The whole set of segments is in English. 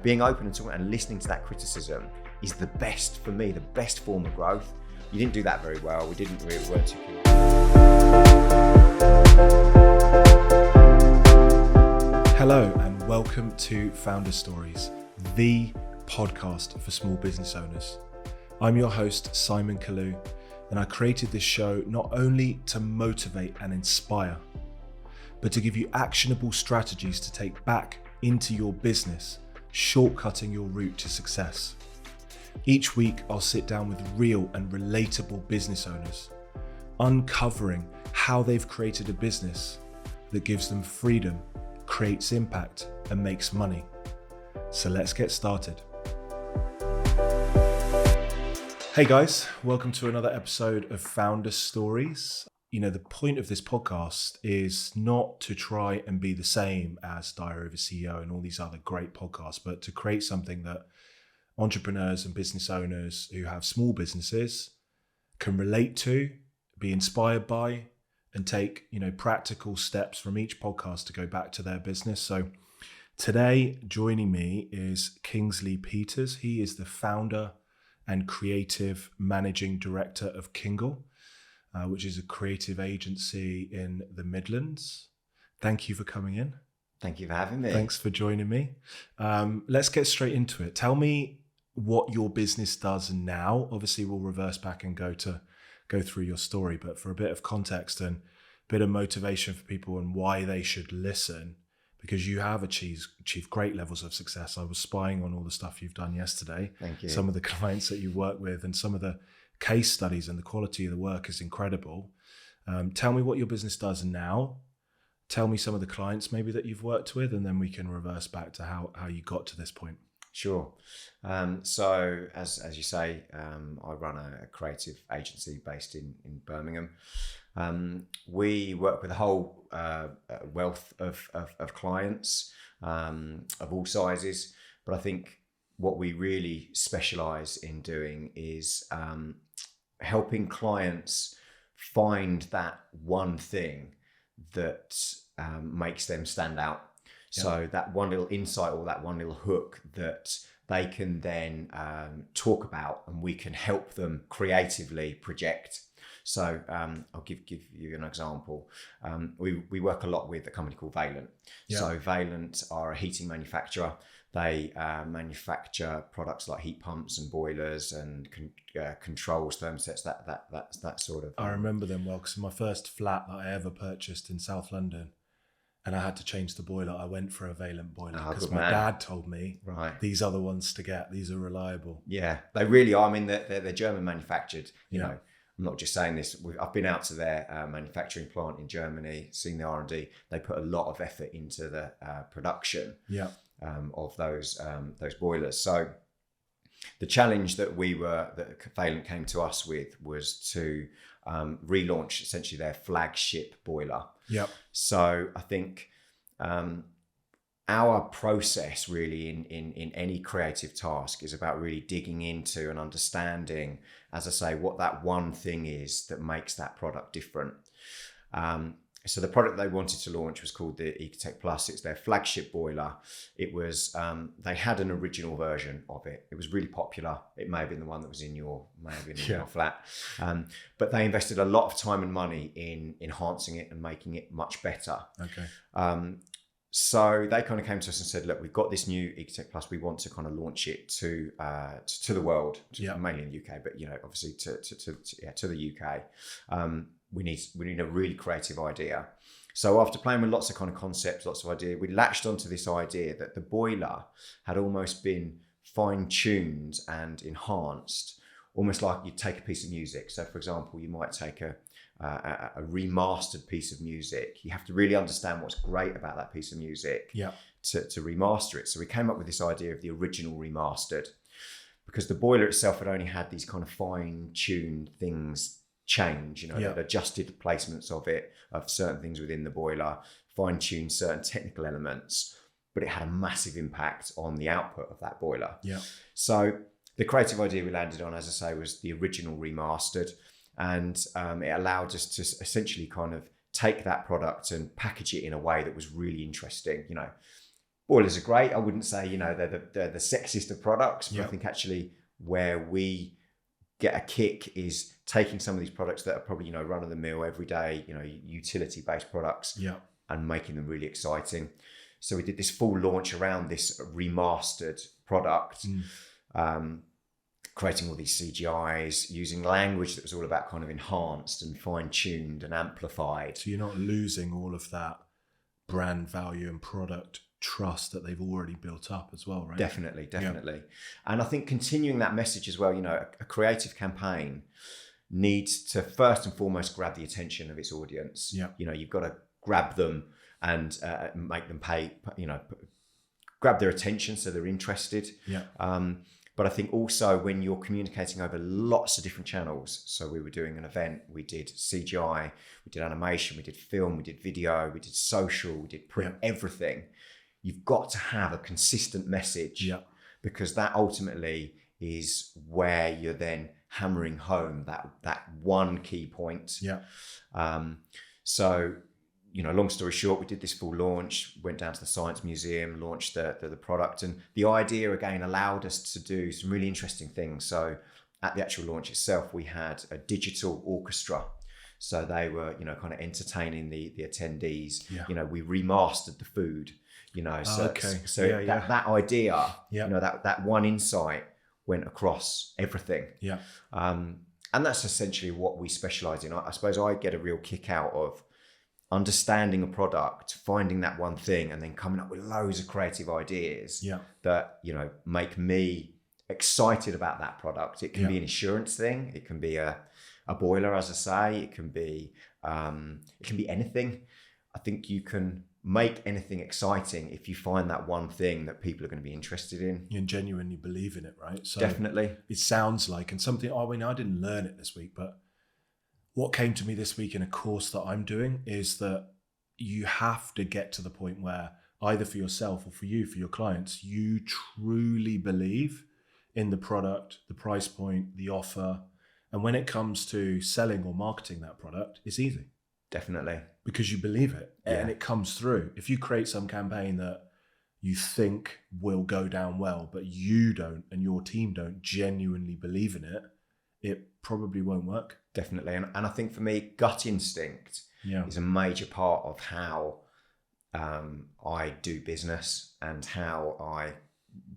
being open and talking and listening to that criticism is the best, for me, the best form of growth. You didn't do that very well. We weren't too keen. Hello and welcome to Founder Stories, the podcast for small business owners. I'm your host, Simon Kallu, and I created this show not only to motivate and inspire, but to give you actionable strategies to take back into your business, shortcutting your route to success. Each week, I'll sit down with real and relatable business owners, uncovering how they've created a business that gives them freedom, creates impact, and makes money. So let's get started. Hey guys, welcome to another episode of Founder Stories. You know, the point of this podcast is not to try and be the same as Diary of a CEO and all these other great podcasts, but to create something that entrepreneurs and business owners who have small businesses can relate to, be inspired by, and take, practical steps from each podcast to go back to their business. So today, joining me is Kingsley Peters. He is the founder and creative managing director of Kingle, which is a creative agency in the Midlands. Thank you for coming in. Thank you for having me. Thanks for joining me. Let's get straight into it. Tell me what your business does now. Obviously, we'll reverse back and go through your story, but for a bit of context and a bit of motivation for people and why they should listen, because you have achieved great levels of success. I was spying on all the stuff you've done yesterday. Thank you. Some of the clients that you work with and some of the case studies and the quality of the work is incredible. Tell me what your business does now. Tell me some of the clients maybe that you've worked with, and then we can reverse back to how you got to this point. Sure. So as you say, I run a creative agency based in Birmingham. We work with a whole wealth of clients of all sizes, but I think what we really specialize in doing is helping clients find that one thing that makes them stand out. Yeah. So that one little insight or that one little hook that they can then talk about, and we can help them creatively project. So I'll give you an example. We work a lot with a company called Valent. Yeah. So Valent are a heating manufacturer. They manufacture products like heat pumps and boilers and controls, thermostats, that sort of. I remember them well because my first flat that I ever purchased in South London, and I had to change the boiler. I went for a Valent boiler because my dad told me, right, these are the ones to get. These are reliable. Yeah, they really are. I mean, they're German manufactured. You know, I'm not just saying this. I've been out to their manufacturing plant in Germany, seen the R&D. They put a lot of effort into the production. Yeah. Of those boilers. So the challenge that Valent came to us with was to relaunch essentially their flagship boiler. Yep. So I think our process really in any creative task is about really digging into and understanding, as I say, what that one thing is that makes that product different. So the product they wanted to launch was called the EcoTech Plus. It's their flagship boiler. It was, they had an original version of it. It was really popular. It may have been the one that was in your flat. But they invested a lot of time and money in enhancing it and making it much better. Okay. So they kind of came to us and said, look, we've got this new EcoTech Plus. We want to kind of launch it to the world, mainly in the UK, but obviously to the UK. We need a really creative idea. So after playing with lots of kind of concepts, lots of ideas, we latched onto this idea that the boiler had almost been fine-tuned and enhanced, almost like you'd take a piece of music. So for example, you might take a remastered piece of music. You have to really understand what's great about that piece of music to remaster it. So we came up with this idea of the original remastered, because the boiler itself had only had these kind of fine-tuned things change, they'd adjusted the placements of certain things within the boiler, fine-tuned certain technical elements, but it had a massive impact on the output of that boiler. Yeah. So the creative idea we landed on, as I say, was the original remastered, and it allowed us to essentially kind of take that product and package it in a way that was really interesting. boilers are great. I wouldn't say, they're the sexiest of products, but Yeah. I think actually where we get a kick is taking some of these products that are probably, run of the mill, everyday, utility based products, Yeah. and making them really exciting. So we did this full launch around this remastered product, creating all these CGIs, using language that was all about kind of enhanced and fine-tuned and amplified. So you're not losing all of that brand value and product trust that they've already built up as well, right? Definitely. And I think continuing that message as well, a creative campaign needs to first and foremost grab the attention of its audience. Yeah. You've got to grab them and make them pay, grab their attention so they're interested. Yeah. But I think also when you're communicating over lots of different channels, so we were doing an event, we did CGI, we did animation, we did film, we did video, we did social, we did print, everything. You've got to have a consistent message, because that ultimately is where you're then hammering home that one key point. Yeah. So, long story short, we did this full launch, went down to the Science Museum, launched the product. And the idea, again, allowed us to do some really interesting things. So at the actual launch itself, we had a digital orchestra. So they were, kind of entertaining the attendees. Yeah. We remastered the food, that idea, that one insight went across everything. Yeah. And that's essentially what we specialize in. I suppose I get a real kick out of understanding a product, finding that one thing, and then coming up with loads of creative ideas that, make me excited about that product. It can be an insurance thing. It can be a boiler, as I say. It can be anything. I think you can make anything exciting if you find that one thing that people are going to be interested in. You genuinely believe in it, right? So definitely. It sounds like, and something, I didn't learn it this week, but what came to me this week in a course that I'm doing is that you have to get to the point where either for yourself or for your clients, you truly believe in the product, the price point, the offer. And when it comes to selling or marketing that product, it's easy. Definitely. Because you believe it and it comes through. If you create some campaign that you think will go down well, but you don't and your team don't genuinely believe in it, it probably won't work. Definitely. And I think for me, gut instinct is a major part of how I do business and how I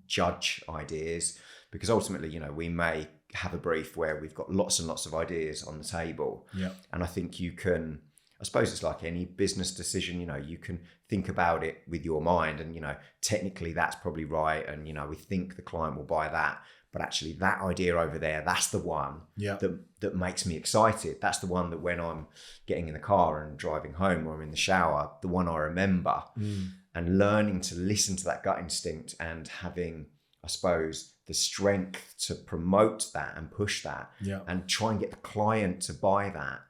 judge ideas. Because ultimately, we may have a brief where we've got lots and lots of ideas on the table. Yeah. And I think you can, I suppose it's like any business decision, you can think about it with your mind and, technically that's probably right. And, we think the client will buy that. But actually that idea over there, that's the one that makes me excited. That's the one that when I'm getting in the car and driving home or I'm in the shower, the one I remember. And learning to listen to that gut instinct and having, I suppose, the strength to promote that and push that and try and get the client to buy that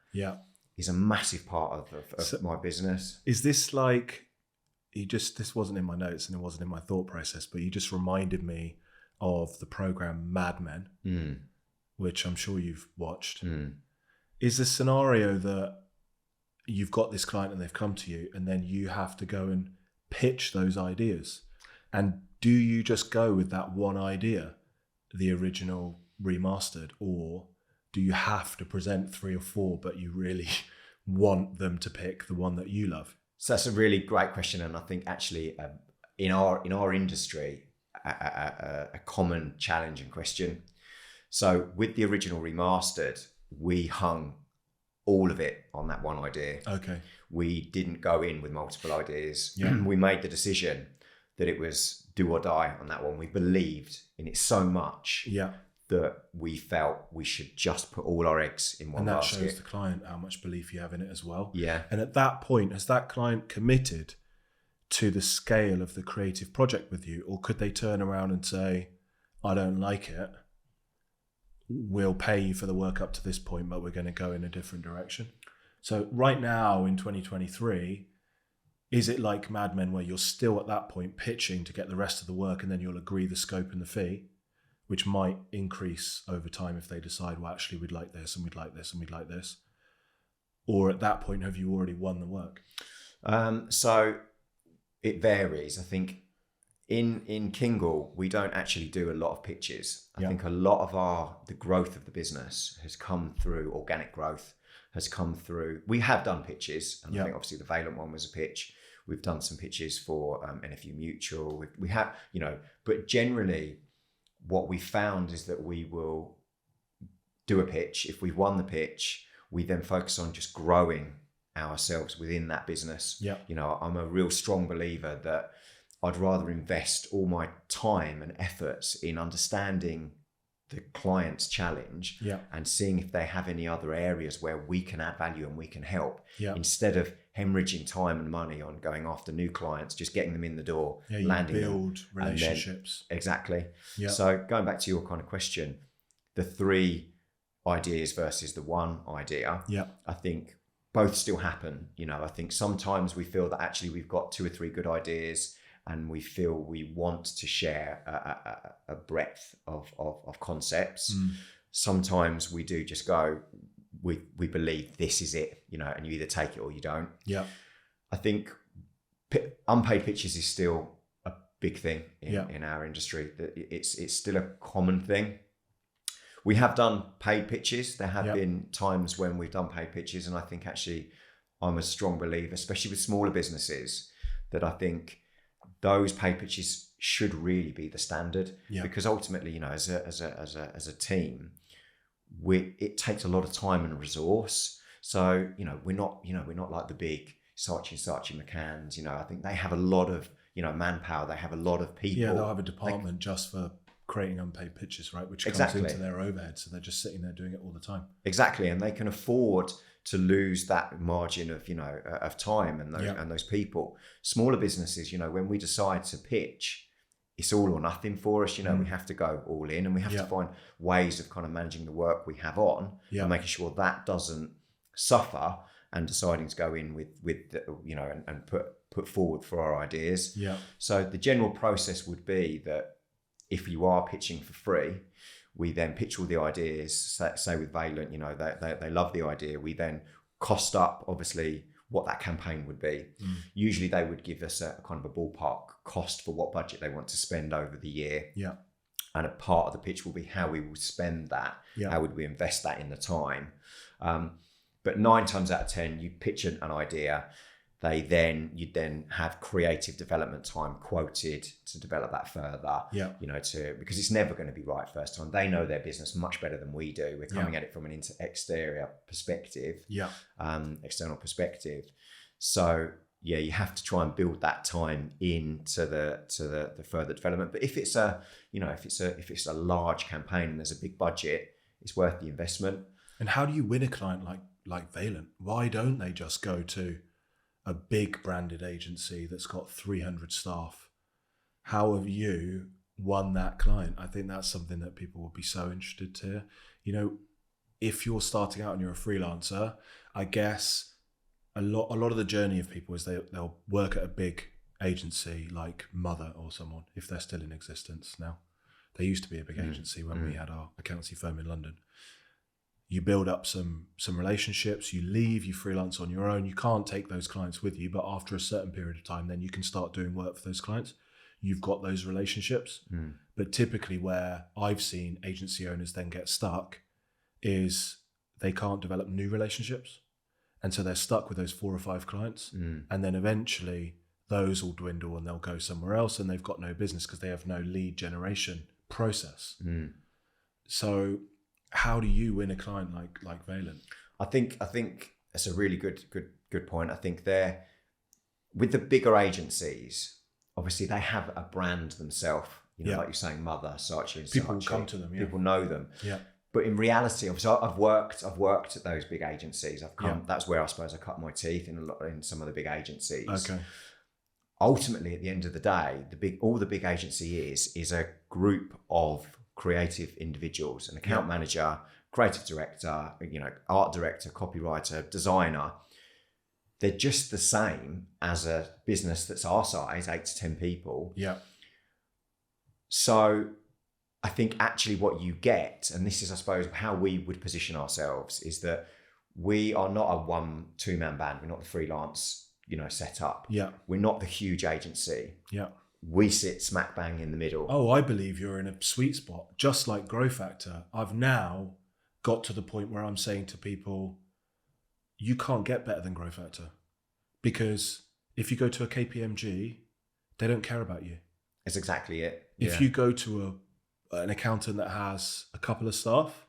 is a massive part of my business. Is this like, this wasn't in my notes and it wasn't in my thought process, but you just reminded me of the program Mad Men, which I'm sure you've watched. Is the scenario that you've got this client and they've come to you and then you have to go and pitch those ideas? And do you just go with that one idea, the original remastered, or do you have to present 3 or 4, but you really want them to pick the one that you love? So that's a really great question. And I think actually in our industry, a common challenge and question. So with the original remastered, we hung all of it on that one idea. Okay. We didn't go in with multiple ideas. Yeah. We made the decision that it was do or die on that one. We believed in it so much that we felt we should just put all our eggs in one basket. And that shows the client how much belief you have in it as well. Yeah. And at that point, has that client committed to the scale of the creative project with you? Or could they turn around and say, I don't like it, we'll pay you for the work up to this point, but we're going to go in a different direction? So right now in 2023, is it like Mad Men where you're still at that point pitching to get the rest of the work and then you'll agree the scope and the fee, which might increase over time if they decide, well, actually we'd like this and we'd like this and we'd like this? Or at that point, have you already won the work? So it varies. I think in Kingle, we don't actually do a lot of pitches. I Yeah. think a lot of the growth of the business has come through organic growth, has come through. We have done pitches, and Yeah. I think obviously the Valent one was a pitch. We've done some pitches for NFU Mutual. We have, but generally, what we found is that we will do a pitch. If we've won the pitch, we then focus on just growing ourselves within that business. Yeah. I'm a real strong believer that I'd rather invest all my time and efforts in understanding the client's challenge Yeah. and seeing if they have any other areas where we can add value and we can help, Yeah. instead of hemorrhaging time and money on going after new clients, just getting them in the door, Yeah, you landing build them, relationships. Exactly. Yeah. So going back to your kind of question, the 3 ideas versus the 1 idea, Yeah. I think both still happen. I think sometimes we feel that actually we've got 2 or 3 good ideas and we feel we want to share a breadth of concepts. Sometimes we do just go, we believe this is it, and you either take it or you don't. Yeah. I think unpaid pitches is still a big thing Yeah. in our industry. It's still a common thing. We have done paid pitches. There have Yeah. been times when we've done paid pitches, and I think actually I'm a strong believer, especially with smaller businesses, that I think those paid pitches should really be the standard. Yeah. Because ultimately, as a team, it takes a lot of time and resource. So we're not like the big Saatchi & McCann's. I think they have a lot of manpower. They have a lot of people. Yeah, they'll have a department just for creating unpaid pitches, right? Which comes Exactly. into their overhead. So they're just sitting there doing it all the time. Exactly, and they can afford to lose that margin of of time and those Yeah. and those people. Smaller businesses, when we decide to pitch, it's all or nothing for us. We have to go all in, and we have Yeah. to find ways of kind of managing the work we have on Yeah. and making sure that doesn't suffer, and deciding to go in with and put forward for our ideas. Yeah. So the general process would be that if you are pitching for free, we then pitch all the ideas. Say with Valent, they love the idea. We then cost up, obviously, what that campaign would be. Usually they would give us a kind of a ballpark cost for what budget they want to spend over the year. Yeah. And a part of the pitch will be how we will spend that. Yeah. How would we invest that in the time? But 9 times out of 10, you pitch an idea. You'd then have creative development time quoted to develop that further. Yeah. Because it's never going to be right first time. They know their business much better than we do. We're coming at it from an exterior perspective, Yeah. external perspective. So yeah, you have to try and build that time into the further development. But if it's if it's a large campaign and there's a big budget, it's worth the investment. And how do you win a client like Valent? Why don't they just go to a big branded agency that's got 300 staff? How have you won that client? I think that's something that people would be so interested to hear. If you're starting out and you're a freelancer, I guess a lot of the journey of people is they'll work at a big agency like Mother or someone, if they're still in existence now. They used to be a big agency when we had our accountancy firm in London. You build up some relationships, you leave, you freelance on your own. You can't take those clients with you, but after a certain period of time, then you can start doing work for those clients. You've got those relationships. But typically where I've seen agency owners then get stuck is they can't develop new relationships. And so they're stuck with those 4 or 5 clients. And then eventually those will dwindle and they'll go somewhere else and they've got no business because they have no lead generation process. So how do you win a client like Valent? I think that's a really good point. I think they're with the bigger agencies. Obviously, they have a brand themselves. Like you're saying, Mother, Saatchi & People Saatchi. come to them. Yeah. People know them. Yeah. But in reality, obviously, I've worked at those big agencies. That's where I suppose I cut my teeth in some of the big agencies. Okay. Ultimately, at the end of the day, all the big agency is a group of creative individuals, an account manager, creative director, art director, copywriter, designer. They're just the same as a business that's our size, 8 to 10 people. Yeah. So I think actually what you get, and this is, I suppose, how we would position ourselves, is that we are not a 1-2 man band. We're not the freelance, set up. Yeah. We're not the huge agency. Yeah. we sit smack bang in the middle. Oh, I believe you're in a sweet spot, just like GrowFactor. I've now got to the point where I'm saying to people, you can't get better than GrowFactor, because if you go to a KPMG, they don't care about you. That's exactly it. If you go to an accountant that has a couple of staff,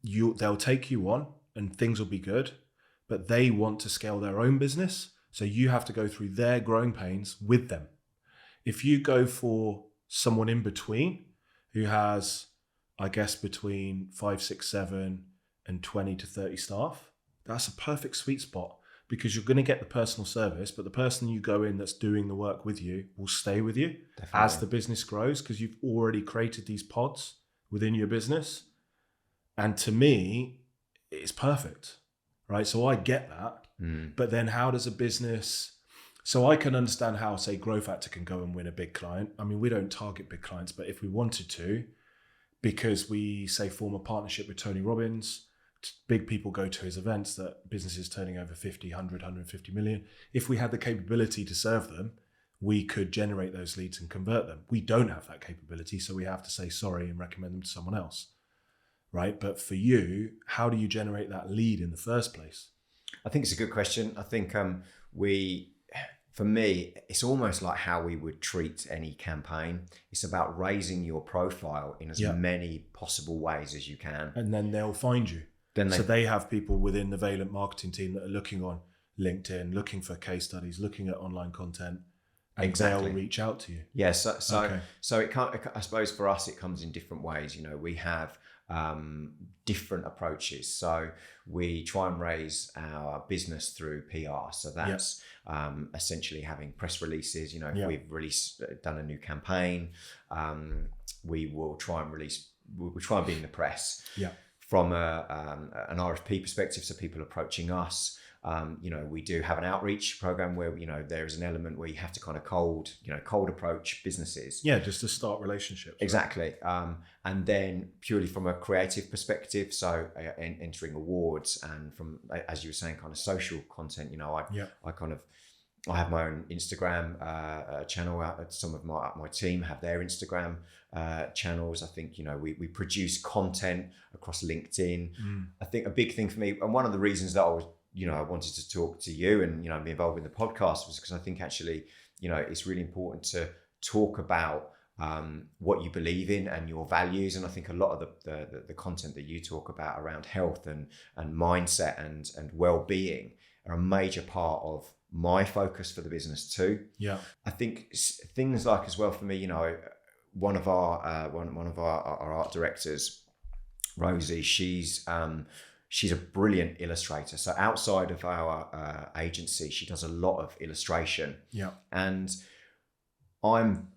they'll take you on and things will be good, but they want to scale their own business. So you have to go through their growing pains with them. If you go for someone in between who has, I guess, between 5, 6, 7 and 20 to 30 staff, that's a perfect sweet spot, because you're going to get the personal service, but the person you go in that's doing the work with you will stay with you. Definitely. As the business grows, because you've already created these pods within your business. And to me, it's perfect, right? So I get that. But then how does a business... So I can understand how, say, GrowFactor can go and win a big client. I mean, we don't target big clients, but if we wanted to, because we, say, form a partnership with Tony Robbins, big people go to his events, that businesses turning over 50, 100, 150 million. If we had the capability to serve them, we could generate those leads and convert them. We don't have that capability, so we have to say sorry and recommend them to someone else, right? But for you, how do you generate that lead in the first place? I think it's a good question. I think for me, it's almost like how we would treat any campaign. It's about raising your profile in as many possible ways as you can. And then they'll find you. So they have people within the Valent marketing team that are looking on LinkedIn, looking for case studies, looking at online content, and they'll reach out to you. Yeah, so it can't, I suppose for us, it comes in different ways. We have different approaches. So we try and raise our business through PR. So that's essentially having press releases. If we've done a new campaign, we will try and be in the press. Yeah. From an RFP perspective, so people approaching us, we do have an outreach program where there is an element where you have to kind of cold approach businesses. Yeah, just to start relationships. Exactly, and then purely from a creative perspective, so entering awards, and from, as you were saying, kind of social content. I have my own Instagram channel. Some of my team have their Instagram channels. I think, we produce content across LinkedIn. I think a big thing for me, and one of the reasons that I wanted to talk to you and, be involved in the podcast, was because I think actually, it's really important to talk about what you believe in and your values. And I think a lot of the content that you talk about around health and mindset and well-being are a major part of my focus for the business too. Yeah, I think things like, as well, for me, one of our art directors, Rosie, she's a brilliant illustrator. So outside of our agency, she does a lot of illustration. Yeah, and I'm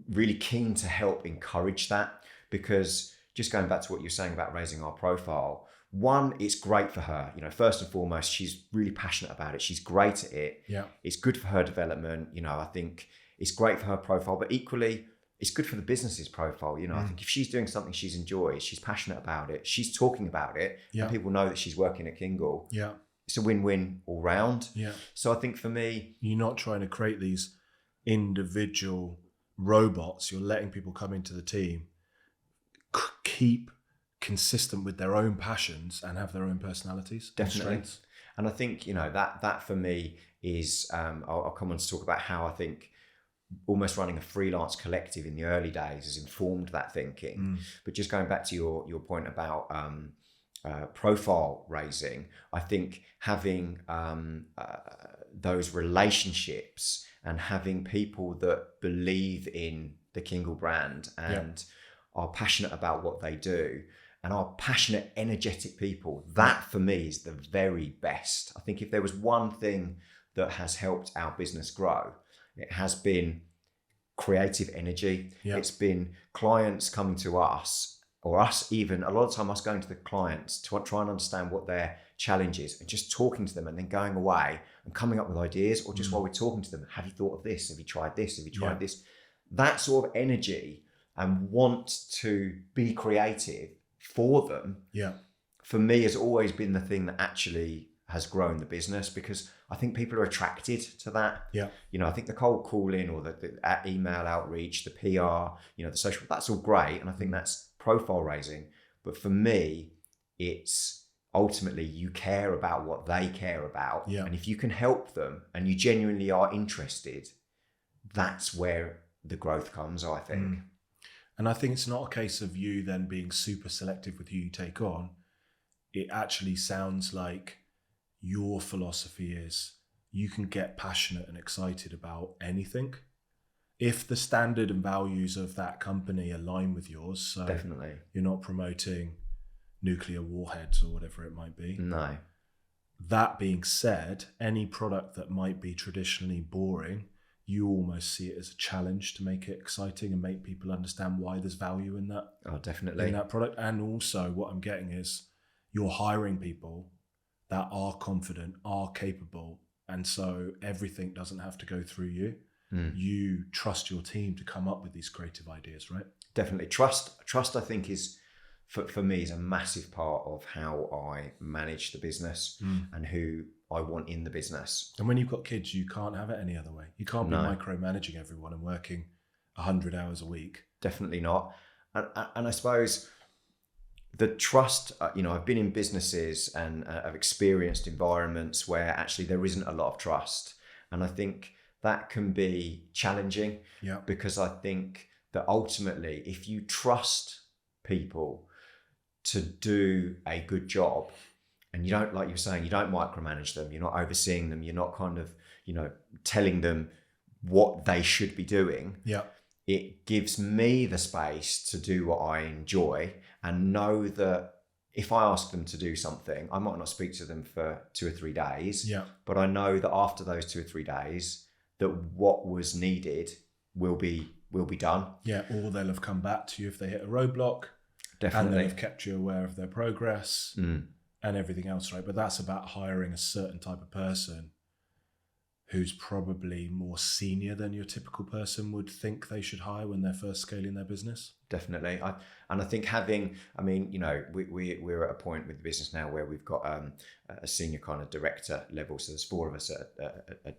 really keen to help encourage that, because just going back to what you're saying about raising our profile, one, it's great for her. First and foremost, she's really passionate about it. She's great at it. Yeah. It's good for her development. I think it's great for her profile, but equally, it's good for the business's profile. I think if she's doing something she enjoys, she's passionate about it, she's talking about it, and people know that she's working at Kingle. Yeah. It's a win-win all round. Yeah. So I think for me, you're not trying to create these individual robots. You're letting people come into the team, keep consistent with their own passions and have their own personalities. Definitely. And I think, that for me is, I'll come on to talk about how I think almost running a freelance collective in the early days has informed that thinking. But just going back to your point about profile raising, I think having those relationships and having people that believe in the Kingle brand and are passionate about what they do, and are passionate, energetic people, that for me is the very best. I think if there was one thing that has helped our business grow, it has been creative energy. Yeah. It's been clients coming to us, or us even, a lot of time us going to the clients to try and understand what their challenge is, and just talking to them, and then going away and coming up with ideas, or just while we're talking to them, have you thought of this? Have you tried this? Have you tried this? That sort of energy and want to be creative for them, for me, has always been the thing that actually has grown the business, because I think people are attracted to that. Yeah. I think the cold calling or the email outreach, the PR, the social, that's all great. And I think that's profile raising. But for me, it's ultimately you care about what they care about. Yeah. And if you can help them and you genuinely are interested, that's where the growth comes, I think. And I think it's not a case of you then being super selective with who you take on. It actually sounds like your philosophy is you can get passionate and excited about anything if the standard and values of that company align with yours. So definitely, you're not promoting nuclear warheads or whatever it might be. No. That being said, any product that might be traditionally boring, you almost see it as a challenge to make it exciting and make people understand why there's value in that. Oh, definitely. In that product. And also what I'm getting is you're hiring people that are confident, are capable. And so everything doesn't have to go through you. You trust your team to come up with these creative ideas, right? Definitely. Trust, I think, is, for me, is a massive part of how I manage the business and who I want in the business. And when you've got kids, you can't have it any other way. You can't be micromanaging everyone and working 100 hours a week. Definitely not. And I suppose the trust, I've been in businesses and I've experienced environments where actually there isn't a lot of trust. And I think that can be challenging because I think that ultimately, if you trust people to do a good job, and you don't, like you were saying, you don't micromanage them, you're not overseeing them, you're not kind of, telling them what they should be doing. Yeah. It gives me the space to do what I enjoy and know that if I ask them to do something, I might not speak to them for 2 or 3 days. Yeah. But I know that after those 2 or 3 days, that what was needed will be done. Yeah. Or they'll have come back to you if they hit a roadblock. Definitely. And they'll have kept you aware of their progress and everything else, right? But that's about hiring a certain type of person who's probably more senior than your typical person would think they should hire when they're first scaling their business. Definitely. I think we're at a point with the business now where we've got a senior kind of director level. So there's 4 of us at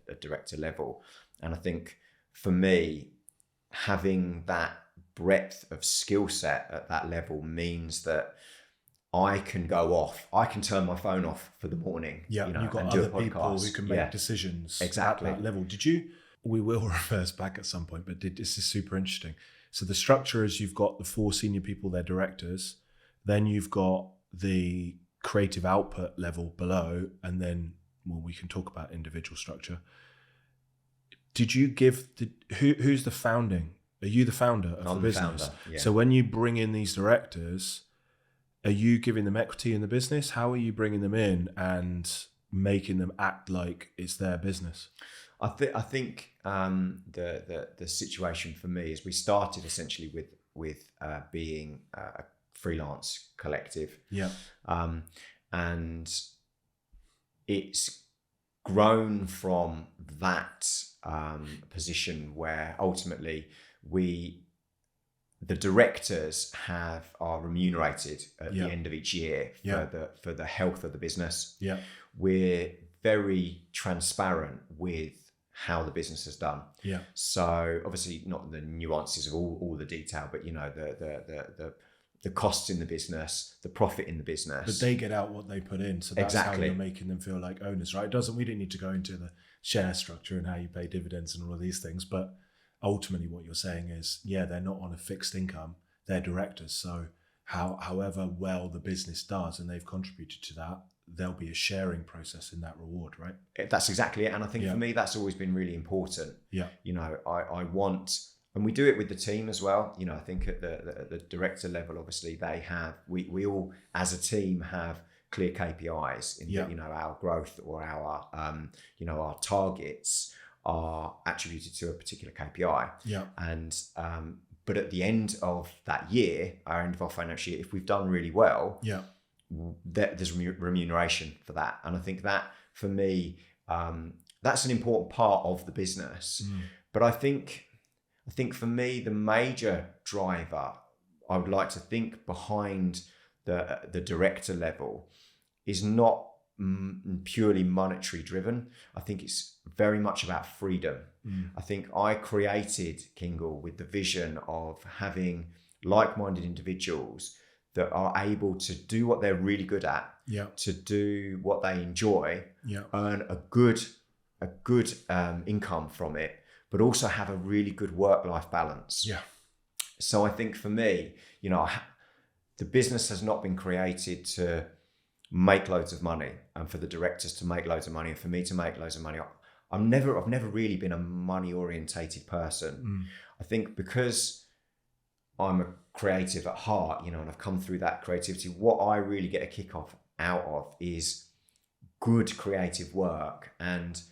a director level. And I think for me, having that breadth of skill set at that level means that I can go off. I can turn my phone off for the morning. Yeah, you've got other people who can make decisions exactly at that level. We will reverse back at some point, but this is super interesting. So the structure is you've got the 4 senior people, they're directors. Then you've got the creative output level below, and then, we can talk about individual structure. Did you give who's the founding? Are you the founder of the business? Founder, yeah. So when you bring in these directors, are you giving them equity in the business? How are you bringing them in and making them act like it's their business? I think the situation for me is we started essentially with being a freelance collective. Yeah. And it's grown from that position where ultimately the directors are remunerated at the end of each year for the health of the business. Yeah. We're very transparent with how the business has done. Yeah. So obviously not the nuances of all the detail, but the costs in the business, the profit in the business. But they get out what they put in. So that's how you're making them feel like owners, right? We didn't need to go into the share structure and how you pay dividends and all of these things, but ultimately what you're saying is, they're not on a fixed income, they're directors. So however well the business does and they've contributed to that, there'll be a sharing process in that reward, right? That's exactly it. And I think for me, that's always been really important. Yeah. I want, and we do it with the team as well. I think at the director level, obviously we all as a team have clear KPIs in that, our growth or our targets are attributed to a particular KPI. Yeah. And but at the end of that year, our end of our financial year, if we've done really well, there's remuneration for that. And I think that for me, that's an important part of the business. But I think for me, the major driver I would like to think behind the director level is not purely monetary driven. I think it's very much about freedom. I think I created Kingle with the vision of having like-minded individuals that are able to do what they're really good at, to do what they enjoy, earn a good income from it, but also have a really good work-life balance. So I think for me, the business has not been created to make loads of money and for the directors to make loads of money and for me to make loads of money. I've never really been a money orientated person. I think because I'm a creative at heart, and I've come through that creativity, what I really get a kick off out of is good creative work and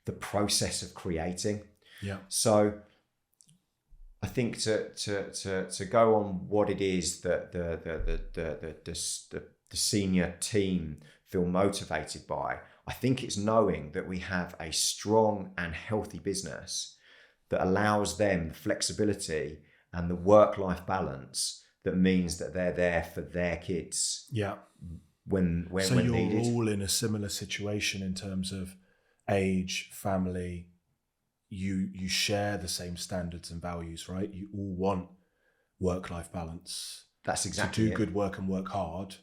the process of creating. So I think to go on what it is that the senior team feel motivated by, I think it's knowing that we have a strong and healthy business that allows them the flexibility and the work-life balance that means that they're there for their kids. When so you're needed. all in a similar situation in terms of age, family. You share the same standards and values, right? You all want work-life balance. That's exactly to do it. good work and work hard,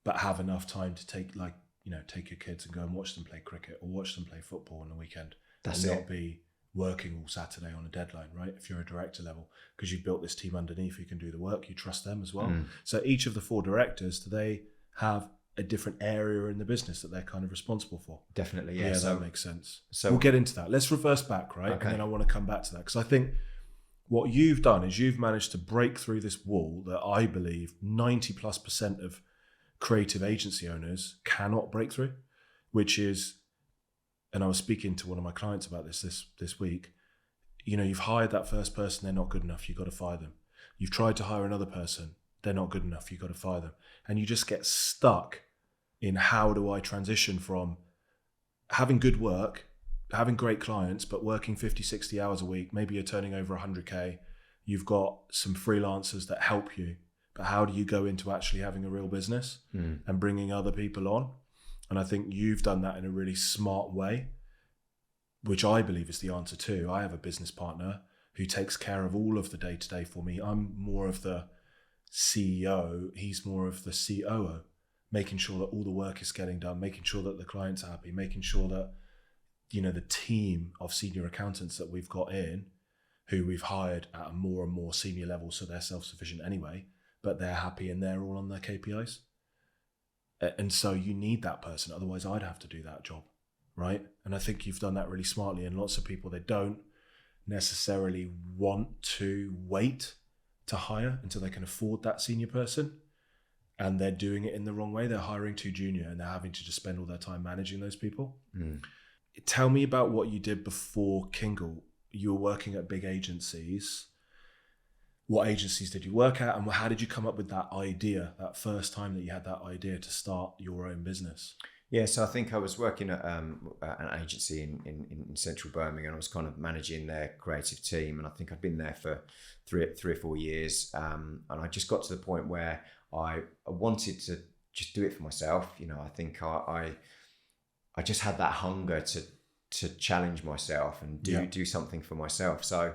but have enough time to take your kids and go and watch them play cricket or watch them play football on the weekend. That's and it. not be working all Saturday on a deadline, right? If you're a director level, because you've built this team underneath who can do the work, you trust them as well. So each of the 4 directors, do they have a different area in the business that they're kind of responsible for? Definitely, Yeah, so that makes sense. So we'll get into that. Let's reverse back, right? Okay. And then I want to come back to that because I think what you've done is you've managed to break through this wall that I believe 90+% of creative agency owners cannot break through, which is, and I was speaking to one of my clients about this week, you've hired that first person, they're not good enough, you've got to fire them. You've tried to hire another person, they're not good enough, you've got to fire them. And you just get stuck in how do I transition from having good work, having great clients, but working 50, 60 hours a week, maybe you're turning over 100K, you've got some freelancers that help you, but how do you go into actually having a real business and bringing other people on? And I think you've done that in a really smart way, which I believe is the answer too. I have a business partner who takes care of all of the day-to-day for me. I'm more of the CEO, he's more of the COO, making sure that all the work is getting done, making sure that the client's are happy, making sure that, the team of senior accountants that we've got in, who we've hired at a more and more senior level, so they're self-sufficient anyway, but they're happy and they're all on their KPIs. And so you need that person, otherwise I'd have to do that job, right? And I think you've done that really smartly, and lots of people, they don't necessarily want to wait to hire until they can afford that senior person, and they're doing it in the wrong way. They're hiring too junior and they're having to just spend all their time managing those people. Tell me about what you did before Kingle. You were working at big agencies. What agencies did you work at, and how did you come up with that idea, that first time that you had that idea to start your own business? Yeah, so I think I was working at an agency in central Birmingham. I was kind of managing their creative team, and I think I'd been there for three or 4 years. And I just got to the point where I wanted to just do it for myself. I think I just had that hunger to challenge myself and do something for myself. So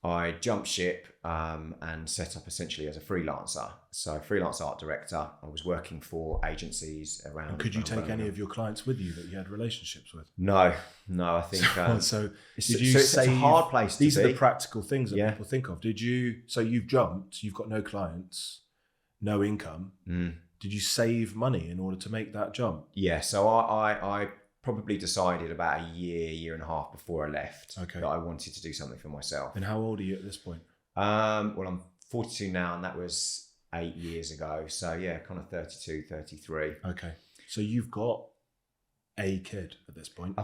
I jumped ship and set up essentially as a freelancer. So freelance art director. I was working for agencies around. And could you take any of your clients with you that you had relationships with? No. I think so. It's, did you it's a hard place to be. These are the practical things that Yeah. people think of. Did you? So you've jumped. You've got no clients, no income. Did you save money in order to make that jump? Yeah. So I probably decided about a year and a half before I left that I wanted to do something for myself. And how old are you at this point? Well, I'm 42 now, and that was 8 years ago. So yeah, kind of 32, 33. Okay. So you've got a kid at this point.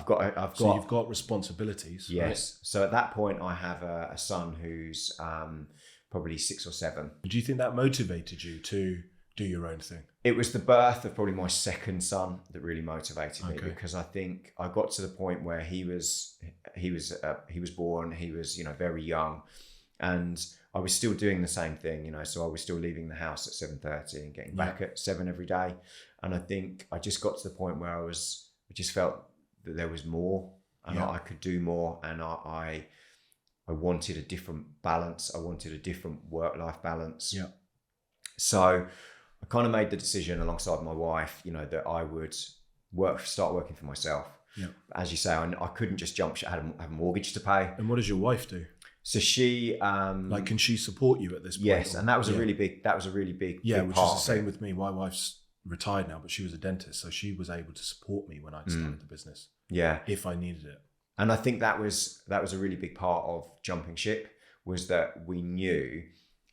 So you've got responsibilities. Yes. Right? So at that point, I have a son who's probably 6 or 7. Do you think that motivated you to do your own thing? It was the birth of probably my second son that really motivated me, because I think I got to the point where he was born. He was very young, and I was still doing the same thing. So I was still leaving the house at 7:30 and getting back at 7 every day. And I think I just got to the point where I just felt that there was more, and I could do more, and I wanted a different balance. I wanted a different work-life balance. Yeah. So I kind of made the decision alongside my wife, that I would start working for myself. Yeah. As you say, I couldn't just jump ship. I had a mortgage to pay. And what does your wife do? So she, can she support you at this point? Yes, and that was a really big. That was a really big. Yeah, big which part is the same with me. My wife's retired now, but she was a dentist, so she was able to support me when I started the business. Yeah, if I needed it. And I think that was a really big part of jumping ship, was that we knew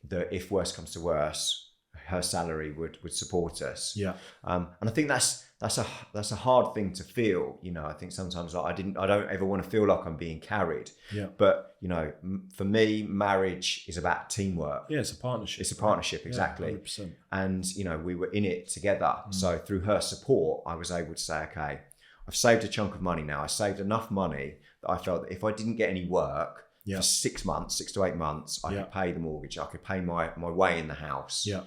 that if worse comes to worse, her salary would support us. Yeah. And I think that's a hard thing to feel. I think sometimes I don't ever want to feel like I'm being carried. Yeah. But for me, marriage is about teamwork. Yeah, it's a partnership. It's a partnership, exactly. 100%. And we were in it together. So through her support, I was able to say, okay, I've saved a chunk of money now. I saved enough money that I felt that if I didn't get any work for 6 to 8 months, I could pay the mortgage. I could pay my way in the house. Yeah.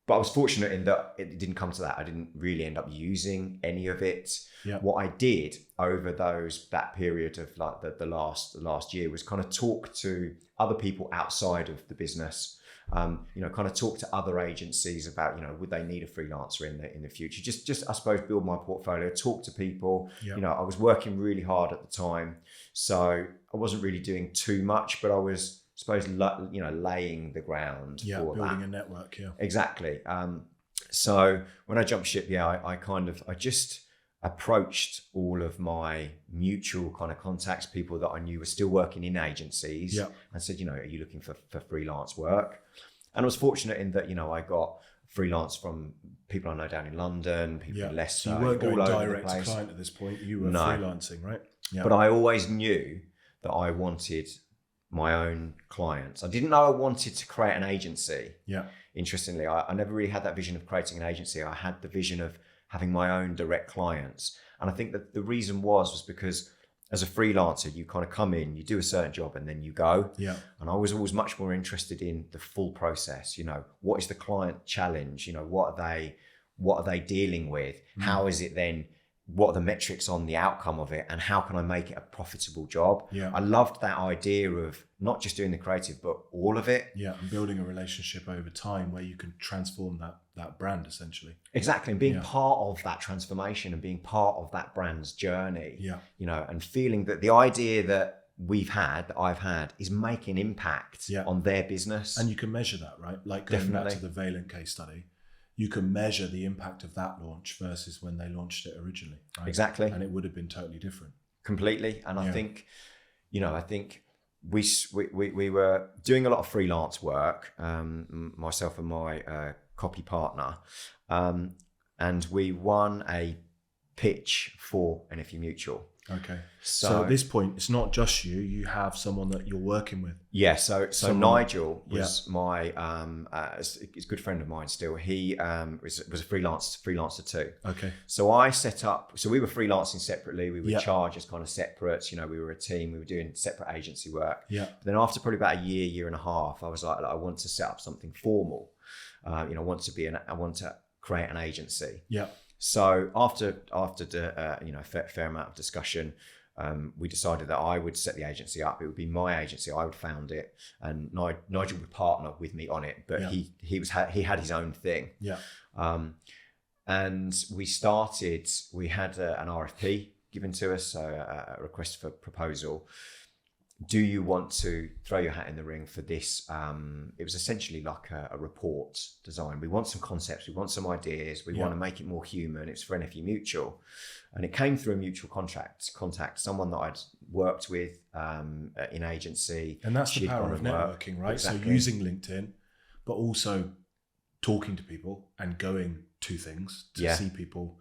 But I was fortunate in that it didn't come to that. I didn't really end up using any of it. Yeah. What I did over that period of like the last year was kind of talk to other people outside of the business. Kind of talk to other agencies about, would they need a freelancer in the future? Just I suppose build my portfolio, talk to people. Yeah. I was working really hard at the time, so I wasn't really doing too much, but I was, I suppose, laying the ground for building that. a network. Yeah, Exactly. So when I jumped ship, I just approached all of my mutual kind of contacts, people that I knew were still working in agencies, and said, are you looking for freelance work? And I was fortunate in that, I got freelance from people I know down in London, people in Leicester, so you weren't going all over direct the to place. client at this point. You were freelancing, right? Yeah. But I always knew that I wanted my own clients. I didn't know I wanted to create an agency. Yeah. Interestingly, I never really had that vision of creating an agency. I had the vision of having my own direct clients. And I think that the reason was because as a freelancer, you kind of come in, you do a certain job, and then you go. Yeah. And I was always much more interested in the full process. What is the client challenge? What are they dealing with? How is it then? What are the metrics on the outcome of it, and how can I make it a profitable job? Yeah. I loved that idea of not just doing the creative, but all of it. Yeah, and building a relationship over time where you can transform that brand essentially. Exactly, and being part of that transformation and being part of that brand's journey. Yeah. And feeling that the idea that I've had, is making impact on their business. And you can measure that, right? Like going back to the Valent case study, you can measure the impact of that launch versus when they launched it originally. Right? Exactly. And it would have been totally different. Completely. And I think, we were doing a lot of freelance work, myself and my copy partner, and we won a pitch for NFU Mutual. Okay. So at this point, it's not just you. You have someone that you're working with. Yeah. So Nigel was my he's a good friend of mine still. He was a freelancer too. Okay. So I set up. So we were freelancing separately. We were charged as kind of separate. We were a team. We were doing separate agency work. Yeah. But then after probably about a year and a half, I was like, I want to set up something formal. I want to create an agency. Yeah. So after the fair amount of discussion, we decided that I would set the agency up. It would be my agency. I would found it, and Nigel would partner with me on it. But he had his own thing. Yeah. And we started. We had an RFP given to us, so a request for proposal. Do you want to throw your hat in the ring for this? It was essentially like a report design. We want some concepts, we want some ideas, we want to make it more human. It's for NFU Mutual. And it came through a mutual contact, someone that I'd worked with in agency. And that's the power of networking, right? Exactly. So using LinkedIn, but also talking to people and going to things to see people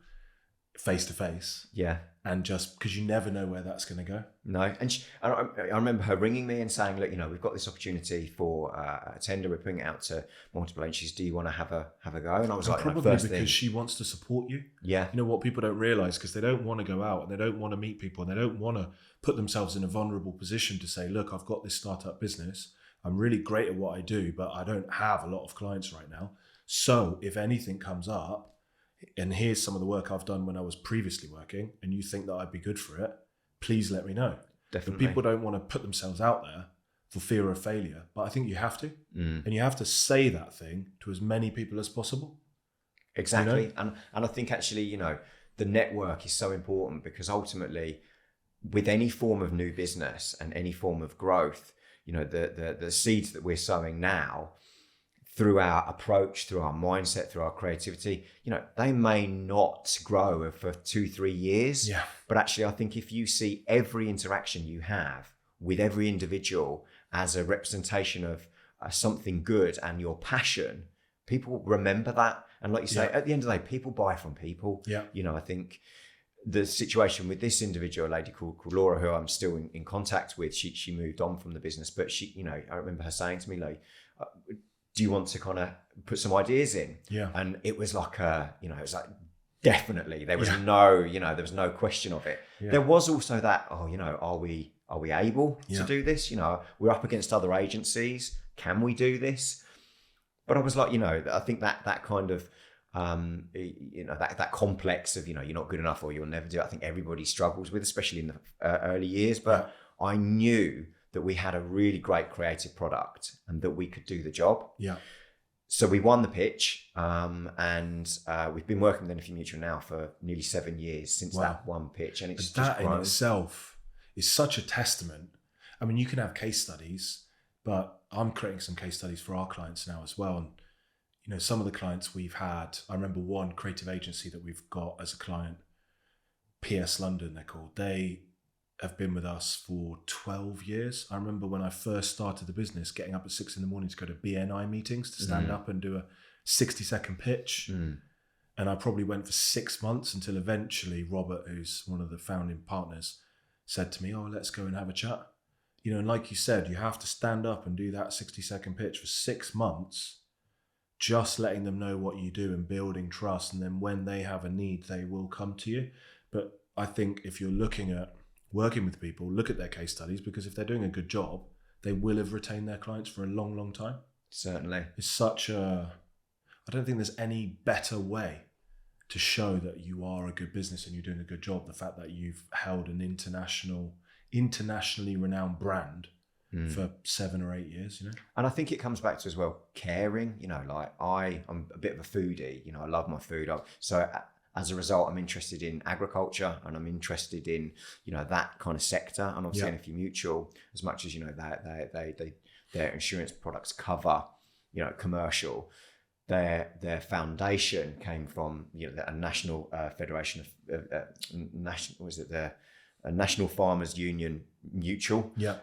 face to face. Yeah. And just because you never know where that's going to go. No. And I remember her ringing me and saying, look, we've got this opportunity for a tender. We're putting it out to multiple agencies. Do you want to have a go? And I was probably because she wants to support you. Yeah. What people don't realize, because they don't want to go out and they don't want to meet people and they don't want to put themselves in a vulnerable position to say, look, I've got this startup business. I'm really great at what I do, but I don't have a lot of clients right now. So if anything comes up, and here's some of the work I've done when I was previously working, and you think that I'd be good for it, please let me know. Definitely. But people don't want to put themselves out there for fear of failure. But I think you have to. And you have to say that thing to as many people as possible. Exactly. You know? And I think actually, you know, the network is so important, because ultimately with any form of new business and any form of growth, you know, the seeds that we're sowing now through our approach, through our mindset, through our creativity, you know, they may not grow for 2-3 years. Yeah. But actually, I think if you see every interaction you have with every individual as a representation of something good and your passion, people remember that. And like you say, at the end of the day, people buy from people. Yeah. You know, I think the situation with this individual, a lady called Laura, who I'm still in contact with, she moved on from the business, but she, you know, I remember her saying to me, like, do you want to kind of put some ideas in? Yeah. And it was like it was like, definitely, there was no question of it. Yeah. There was also that, you know, are we able to do this? You know, we're up against other agencies. Can we do this? But I was like, you know, I think that kind of, you know, that complex of, you know, you're not good enough or you'll never do it, I think everybody struggles with, especially in the early years. But I knew that we had a really great creative product and that we could do the job. Yeah. So we won the pitch, and we've been working with Energy Mutual now for nearly 7 years since that one pitch, and it's just that grown. In itself is such a testament. I mean, you can have case studies, but I'm creating some case studies for our clients now as well. And you know, some of the clients we've had, I remember one creative agency that we've got as a client, PS London, they're called. They have been with us for 12 years. I remember when I first started the business, getting up at 6 a.m. to go to BNI meetings to stand up and do a 60-second pitch. And I probably went for 6 months until eventually Robert, who's one of the founding partners, said to me, let's go and have a chat. You know, and like you said, you have to stand up and do that 60-second pitch for 6 months, just letting them know what you do and building trust. And then when they have a need, they will come to you. But I think if you're looking at working with people, look at their case studies, because if they're doing a good job, they will have retained their clients for a long, long time. Certainly. It's I don't think there's any better way to show that you are a good business and you're doing a good job. The fact that you've held an internationally renowned brand for 7 or 8 years, you know? And I think it comes back to as well, caring, you know, like I'm a bit of a foodie, you know, I love my food. So as a result, I'm interested in agriculture and I'm interested in, you know, that kind of sector. And obviously Energy Mutual, as much as, you know, their insurance products cover, you know, commercial, their foundation came from, you know, a national federation of National Farmers Union Mutual. Yeah.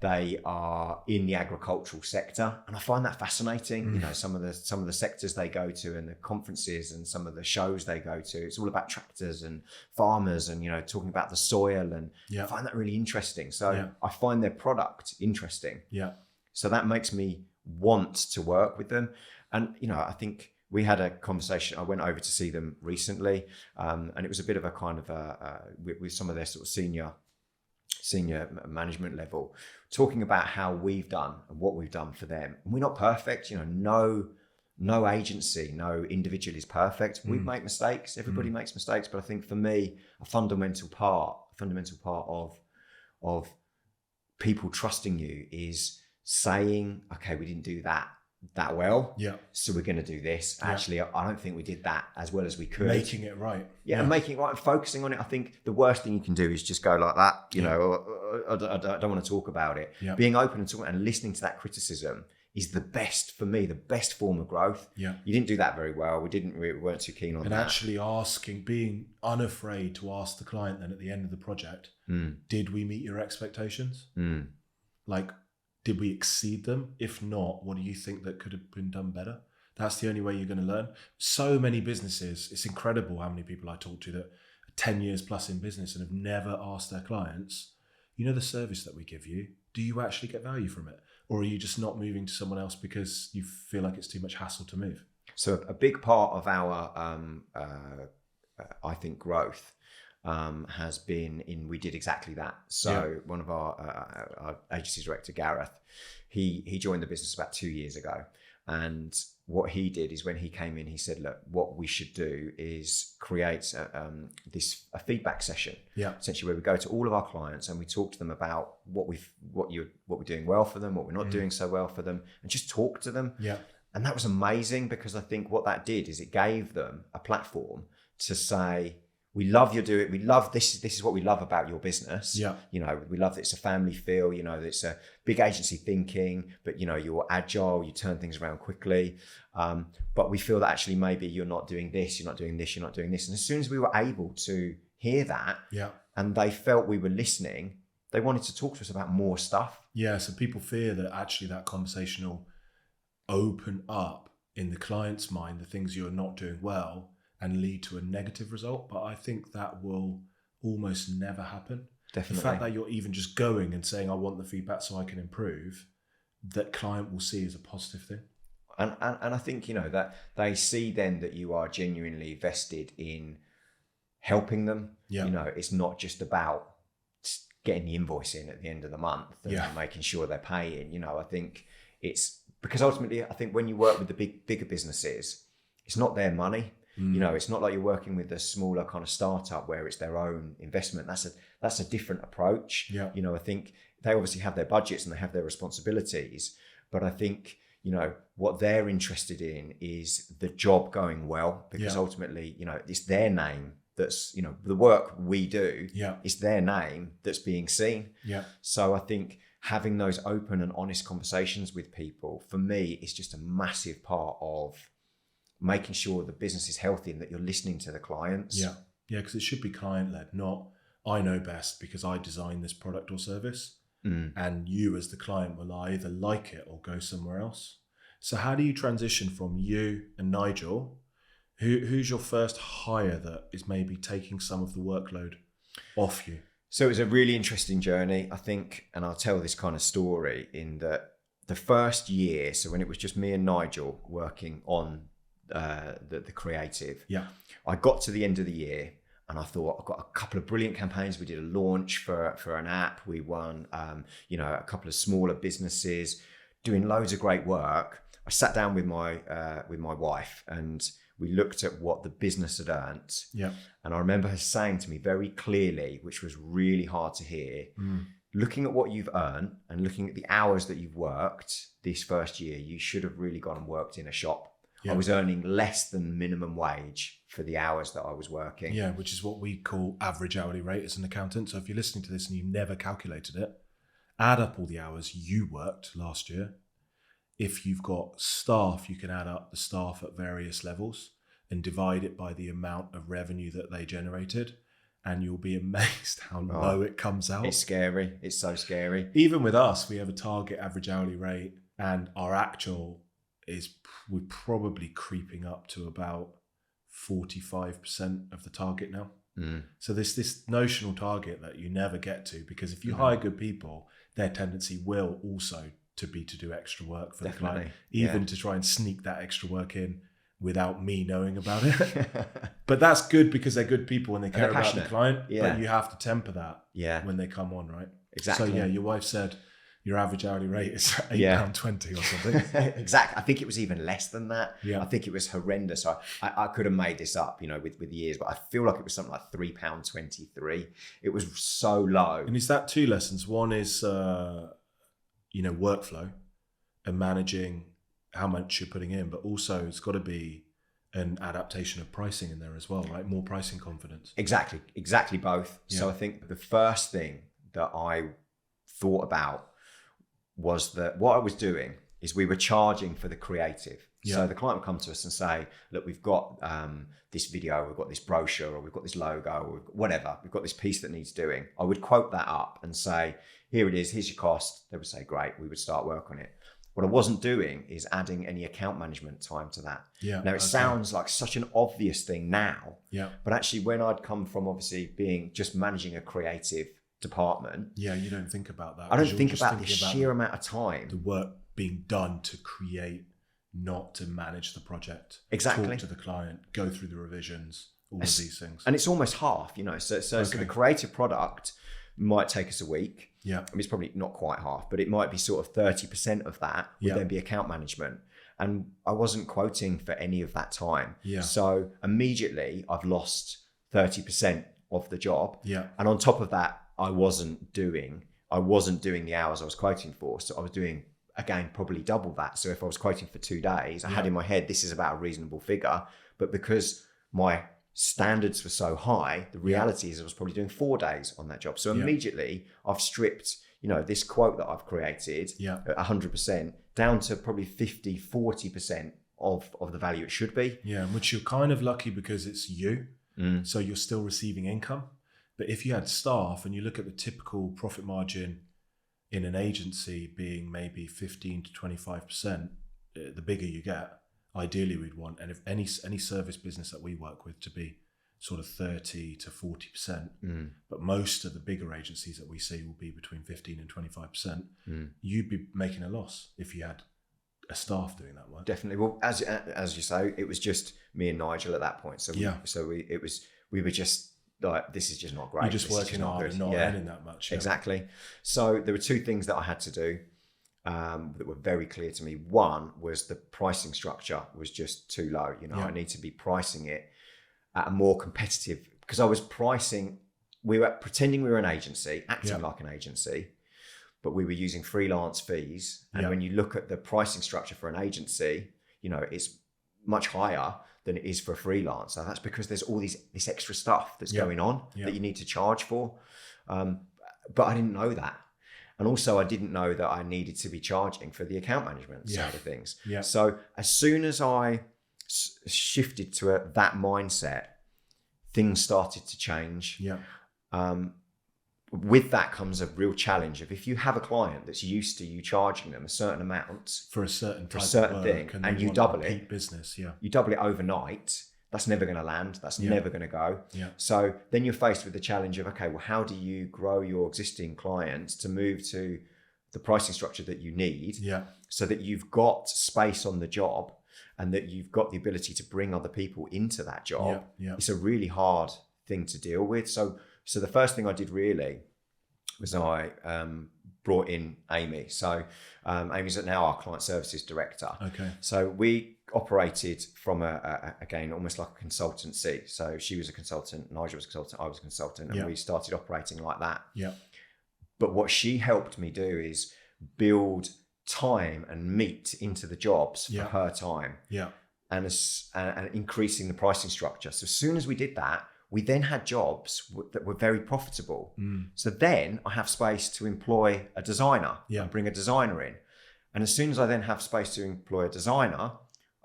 They are in the agricultural sector, and I find that fascinating. You know, some of the sectors they go to and the conferences and some of the shows they go to, it's all about tractors and farmers and, you know, talking about the soil, and I find that really interesting. So I find their product interesting. Yeah. So that makes me want to work with them. And, you know, I think we had a conversation. I went over to see them recently, and it was a bit of a kind of with some of their sort of senior management level, talking about how we've done and what we've done for them. And we're not perfect, you know, no agency, no individual is perfect. We make mistakes. Everybody makes mistakes. But I think for me, a fundamental part of people trusting you is saying, okay, we didn't do that well. Yeah. So we're going to do this. Actually, I don't think we did that as well as we could. Making it right. Yeah, and making it right and focusing on it. I think the worst thing you can do is just go like that, you know, I don't want to talk about it. Yeah. Being open and talking and listening to that criticism is the best, for me, the best form of growth. Yeah. You didn't do that very well. We weren't too keen on that. And actually being unafraid to ask the client then at the end of the project, did we meet your expectations? Like, did we exceed them? If not, what do you think that could have been done better? That's the only way you're going to learn. So many businesses, it's incredible how many people I talk to that are 10 years plus in business and have never asked their clients, you know, the service that we give you, do you actually get value from it? Or are you just not moving to someone else because you feel like it's too much hassle to move? So a big part of our, I think, growth has been in, we did exactly that. So one of our agency director, Gareth, he joined the business about 2 years ago. And what he did is when he came in, he said, look, what we should do is create a feedback session. Yeah. Essentially where we go to all of our clients and we talk to them about what we're doing well for them, what we're not doing so well for them, and just talk to them. Yeah. And that was amazing, because I think what that did is it gave them a platform to say, we love you do it. We love this. This is what we love about your business. Yeah. You know, we love that it's a family feel, you know, it's a big agency thinking, but you know, you're agile, you turn things around quickly. But we feel that actually maybe you're not doing this, you're not doing this, you're not doing this. And as soon as we were able to hear that, and they felt we were listening, they wanted to talk to us about more stuff. Yeah. So people fear that actually that conversation will open up in the client's mind the things you're not doing well and lead to a negative result. But I think that will almost never happen. Definitely. The fact that you're even just going and saying, I want the feedback so I can improve, that client will see as a positive thing. And I think, you know, that they see then that you are genuinely vested in helping them. Yeah. You know, it's not just about getting the invoice in at the end of the month and making sure they're paying. You know, I think it's because ultimately, I think when you work with the bigger businesses, it's not their money. You know, it's not like you're working with a smaller kind of startup where it's their own investment. That's a different approach. Yeah. You know, I think they obviously have their budgets and they have their responsibilities, but I think, you know, what they're interested in is the job going well, because ultimately, you know, it's their name that's, you know, the work we do, it's their name that's being seen. Yeah. So I think having those open and honest conversations with people, for me, is just a massive part of making sure the business is healthy and that you're listening to the clients. Yeah. Yeah, because it should be client-led, not I know best because I designed this product or service. And you as the client will either like it or go somewhere else. So how do you transition from you and Nigel? Who's your first hire that is maybe taking some of the workload off you? So it was a really interesting journey, I think, and I'll tell this kind of story in that the first year, so when it was just me and Nigel working on the creative, I got to the end of the year and I thought, I've got a couple of brilliant campaigns. We did a launch for an app. We won, you know, a couple of smaller businesses, doing loads of great work. I sat down with my wife and we looked at what the business had earned. Yeah. And I remember her saying to me very clearly, which was really hard to hear, looking at what you've earned and looking at the hours that you've worked this first year, you should have really gone and worked in a shop. Yeah. I was earning less than minimum wage for the hours that I was working. Yeah, which is what we call average hourly rate as an accountant. So if you're listening to this and you've never calculated it, add up all the hours you worked last year. If you've got staff, you can add up the staff at various levels and divide it by the amount of revenue that they generated. And you'll be amazed how low it comes out. It's scary. It's so scary. Even with us, we have a target average hourly rate and our actual we're probably creeping up to about 45% of the target now. So this notional target that you never get to, because if you hire good people, their tendency will also to do extra work for the client, even to try and sneak that extra work in without me knowing about it. But that's good because they're good people and they care about the client. Yeah. But you have to temper that when they come on, right? Exactly. So your wife said your average hourly rate is £8.20 or something. Exactly. I think it was even less than that. Yeah. I think it was horrendous. I could have made this up, you know, with the years, but I feel like it was something like £3.23. It was so low. And is that two lessons? One is, workflow and managing how much you're putting in, but also it's got to be an adaptation of pricing in there as well, right? More pricing confidence. Exactly both. Yeah. So I think the first thing that I thought about was that what I was doing is we were charging for the creative. Yeah. So the client would come to us and say, look, we've got this video, we've got this brochure, or we've got this logo, or whatever, we've got this piece that needs doing. I would quote that up and say, here it is, here's your cost. They would say, great, we would start work on it. What I wasn't doing is adding any account management time to that. Yeah. Now it sounds like such an obvious thing now, but actually when I'd come from obviously being just managing a creative department. Yeah, you don't think about that. I don't think about the sheer amount of time. The work being done to create, not to manage the project. Exactly. Talk to the client, go through the revisions, all of these things? And it's almost half, so the creative product might take us a week. Yeah. I mean, it's probably not quite half, but it might be sort of 30% of that would then be account management. And I wasn't quoting for any of that time. Yeah. So immediately I've lost 30% of the job. Yeah. And on top of that, I wasn't doing the hours I was quoting for. So I was doing, again, probably double that. So if I was quoting for 2 days, I had in my head, this is about a reasonable figure. But because my standards were so high, the reality is I was probably doing 4 days on that job. So immediately I've stripped, this quote that I've created at 100% down to probably 50, 40% of the value it should be. Yeah, which you're kind of lucky because it's you. So you're still receiving income. But if you had staff and you look at the typical profit margin in an agency being maybe 15 to 25%, the bigger you get, ideally we'd want, and if any service business that we work with, to be sort of 30 to 40%. But most of the bigger agencies that we see will be between 15 and 25%. You'd be making a loss if you had a staff doing that work. Definitely. Well, as you say, it was just me and Nigel at that point. So we were just like, this is just not great. You're just working hard and not earning that much. Exactly. So there were 2 things that I had to do that were very clear to me. One was the pricing structure was just too low. I need to be pricing it at a more competitive, because I was pricing, we were pretending we were an agency, acting like an agency, but we were using freelance fees. And when you look at the pricing structure for an agency, it's much higher than it is for a freelancer. That's because there's all this extra stuff that's going on that you need to charge for. But I didn't know that. And also I didn't know that I needed to be charging for the account management side of things. Yeah. So as soon as I shifted to that mindset, things started to change. Yeah. With that comes a real challenge of, if you have a client that's used to you charging them a certain amount for a certain thing, and you double it, business, you double it overnight, that's never going to land. That's never going to go. Yeah. So then you're faced with the challenge of, okay, well, how do you grow your existing clients to move to the pricing structure that you need, so that you've got space on the job and that you've got the ability to bring other people into that job? It's a really hard thing to deal with. So the first thing I did really was I brought in Amy. So Amy's now our client services director. Okay. So we operated from again, almost like a consultancy. So she was a consultant, Nigel was a consultant, I was a consultant, and we started operating like that. Yeah. But what she helped me do is build time and meat into the jobs for her time. Yeah. And increasing the pricing structure. So as soon as we did that, we then had jobs that were very profitable. So then I have space to employ a designer and bring a designer in. And as soon as I then have space to employ a designer,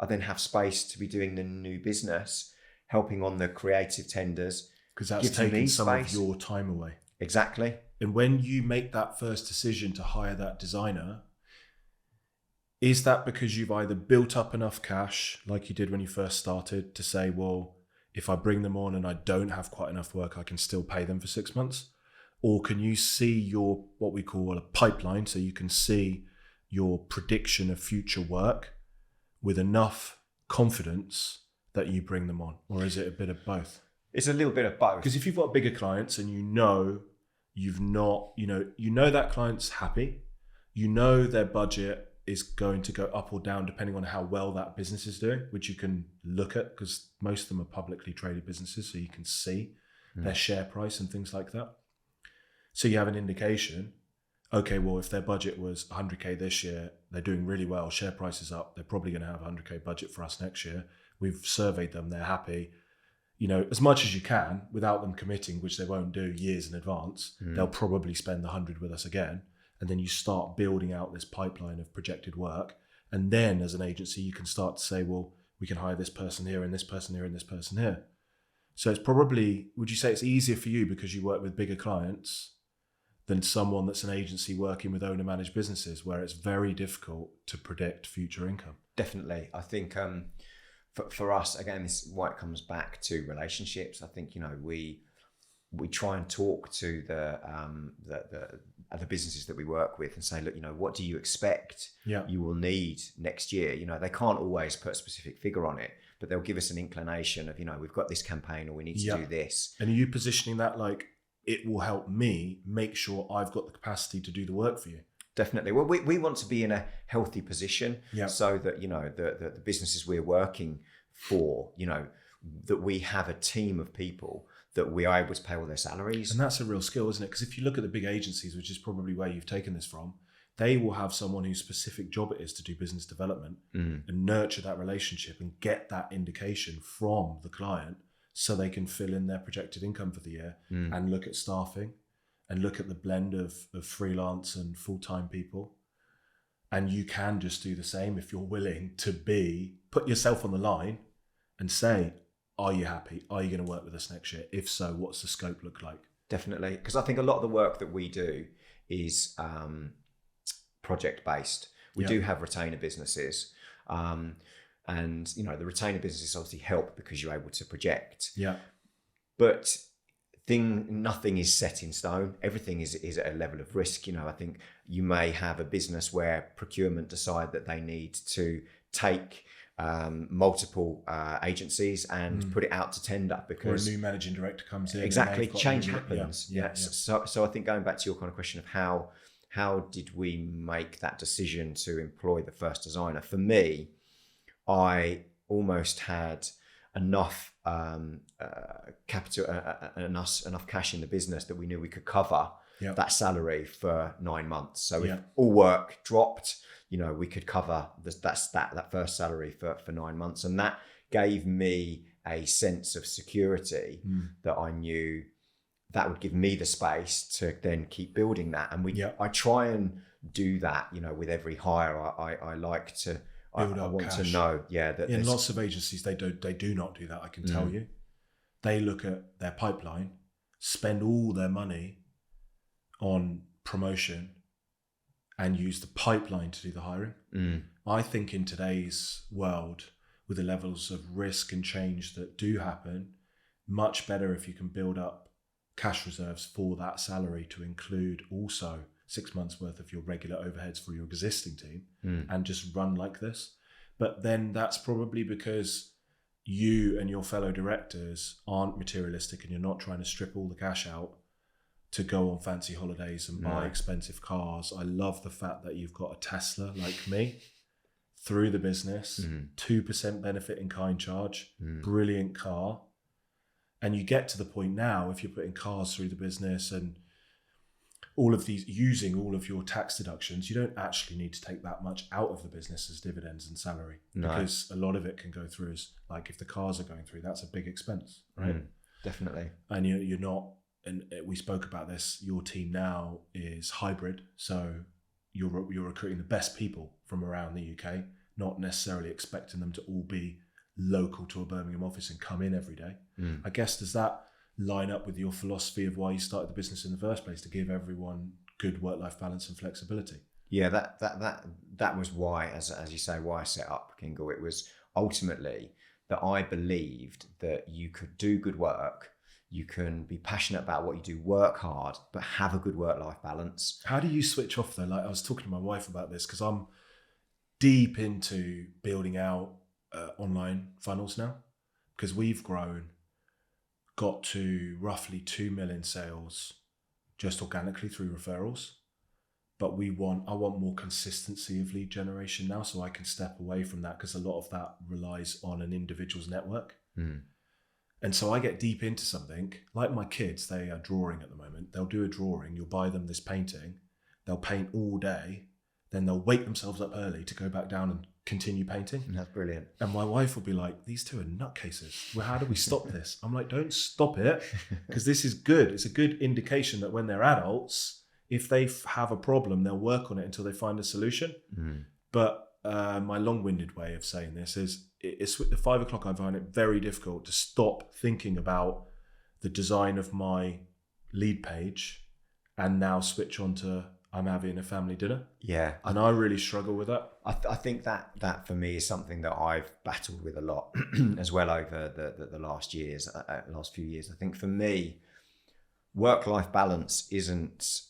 I then have space to be doing the new business, helping on the creative tenders. Because that's taking some of your time away. Exactly. And when you make that first decision to hire that designer, is that because you've either built up enough cash, like you did when you first started, to say, well, if I bring them on and I don't have quite enough work, I can still pay them for 6 months? Or can you see your, what we call a pipeline, so you can see your prediction of future work with enough confidence that you bring them on? Or is it a bit of both? It's a little bit of both. Because if you've got bigger clients and you know that client's happy, their budget is going to go up or down depending on how well that business is doing, which you can look at because most of them are publicly traded businesses, so you can see their share price and things like that. So you have an indication, okay, well, if their budget was 100K this year, they're doing really well, share price is up, they're probably going to have a 100K budget for us next year. We've surveyed them, they're happy. As much as you can without them committing, which they won't do years in advance, they'll probably spend the 100 with us again. And then you start building out this pipeline of projected work. And then as an agency, you can start to say, well, we can hire this person here and this person here and this person here. So it's probably, would you say it's easier for you because you work with bigger clients than someone that's an agency working with owner managed businesses where it's very difficult to predict future income? Definitely. I think for us, again, this is why it comes back to relationships. I think, we we try and talk to the businesses that we work with and say, look, what do you expect you will need next year? They can't always put a specific figure on it, but they'll give us an inclination of, we've got this campaign or we need to do this. And are you positioning that like it will help me make sure I've got the capacity to do the work for you? Definitely. Well, we want to be in a healthy position so that, the businesses we're working for, that we have a team of people that we are able to pay all their salaries. And that's a real skill, isn't it? Because if you look at the big agencies, which is probably where you've taken this from, they will have someone whose specific job it is to do business development and nurture that relationship and get that indication from the client so they can fill in their projected income for the year and look at staffing and look at the blend of freelance and full-time people. And you can just do the same if you're willing to put yourself on the line and say, are you happy? Are you going to work with us next year? If so, what's the scope look like? Definitely. Because I think a lot of the work that we do is project-based. We do have retainer businesses. And, the retainer businesses obviously help because you're able to project. Yeah. But nothing is set in stone. Everything is at a level of risk. I think you may have a business where procurement decide that they need to take multiple agencies and put it out to tender because or a new managing director comes in. Exactly, change happens. So I think going back to your kind of question of how did we make that decision to employ the first designer? For me, I almost had enough capital, enough cash in the business that we knew we could cover that salary for 9 months. So if all work dropped, we could cover that first salary for 9 months. And that gave me a sense of security that I knew that would give me the space to then keep building that. And I try and do that, with every hire. I like to, I want cash. To know, that in lots of agencies, they do not do that. I can tell you, they look at their pipeline, spend all their money on promotion and use the pipeline to do the hiring. I think in today's world, with the levels of risk and change that do happen, much better if you can build up cash reserves for that salary to include also 6 months worth of your regular overheads for your existing team and just run like this. But then that's probably because you and your fellow directors aren't materialistic and you're not trying to strip all the cash out to go on fancy holidays and buy expensive cars. I love the fact that you've got a Tesla like me through the business, 2% benefit in kind charge, brilliant car. And you get to the point now, if you're putting cars through the business and all of these, using all of your tax deductions, you don't actually need to take that much out of the business as dividends and salary because a lot of it can go through as, like, if the cars are going through, that's a big expense, right? Definitely. And you're not, and we spoke about this, your team now is hybrid. So you're recruiting the best people from around the UK, not necessarily expecting them to all be local to a Birmingham office and come in every day. I guess, does that line up with your philosophy of why you started the business in the first place, to give everyone good work-life balance and flexibility? Yeah, that was why, as you say, why I set up Kingle. It was ultimately that I believed that you could do good work, you can be passionate about what you do, work hard, but have a good work-life balance. How do you switch off though? Like, I was talking to my wife about this because I'm deep into building out online funnels now, because we've got to roughly 2 million sales just organically through referrals. But I want more consistency of lead generation now, so I can step away from that, because a lot of that relies on an individual's network. And so I get deep into something, like my kids, they are drawing at the moment. They'll do a drawing, you'll buy them this painting, they'll paint all day, then they'll wake themselves up early to go back down and continue painting. That's brilliant. And my wife will be like, these two are nutcases. Well, how do we stop this? I'm like, don't stop it, because this is good. It's a good indication that when they're adults, if they have a problem, they'll work on it until they find a solution. But my long-winded way of saying this is, it's at 5 o'clock, I find it very difficult to stop thinking about the design of my lead page and now switch on to, I'm having a family dinner. Yeah. And I really struggle with that. I think that for me is something that I've battled with a lot as well over the last few years. I think for me, work-life balance isn't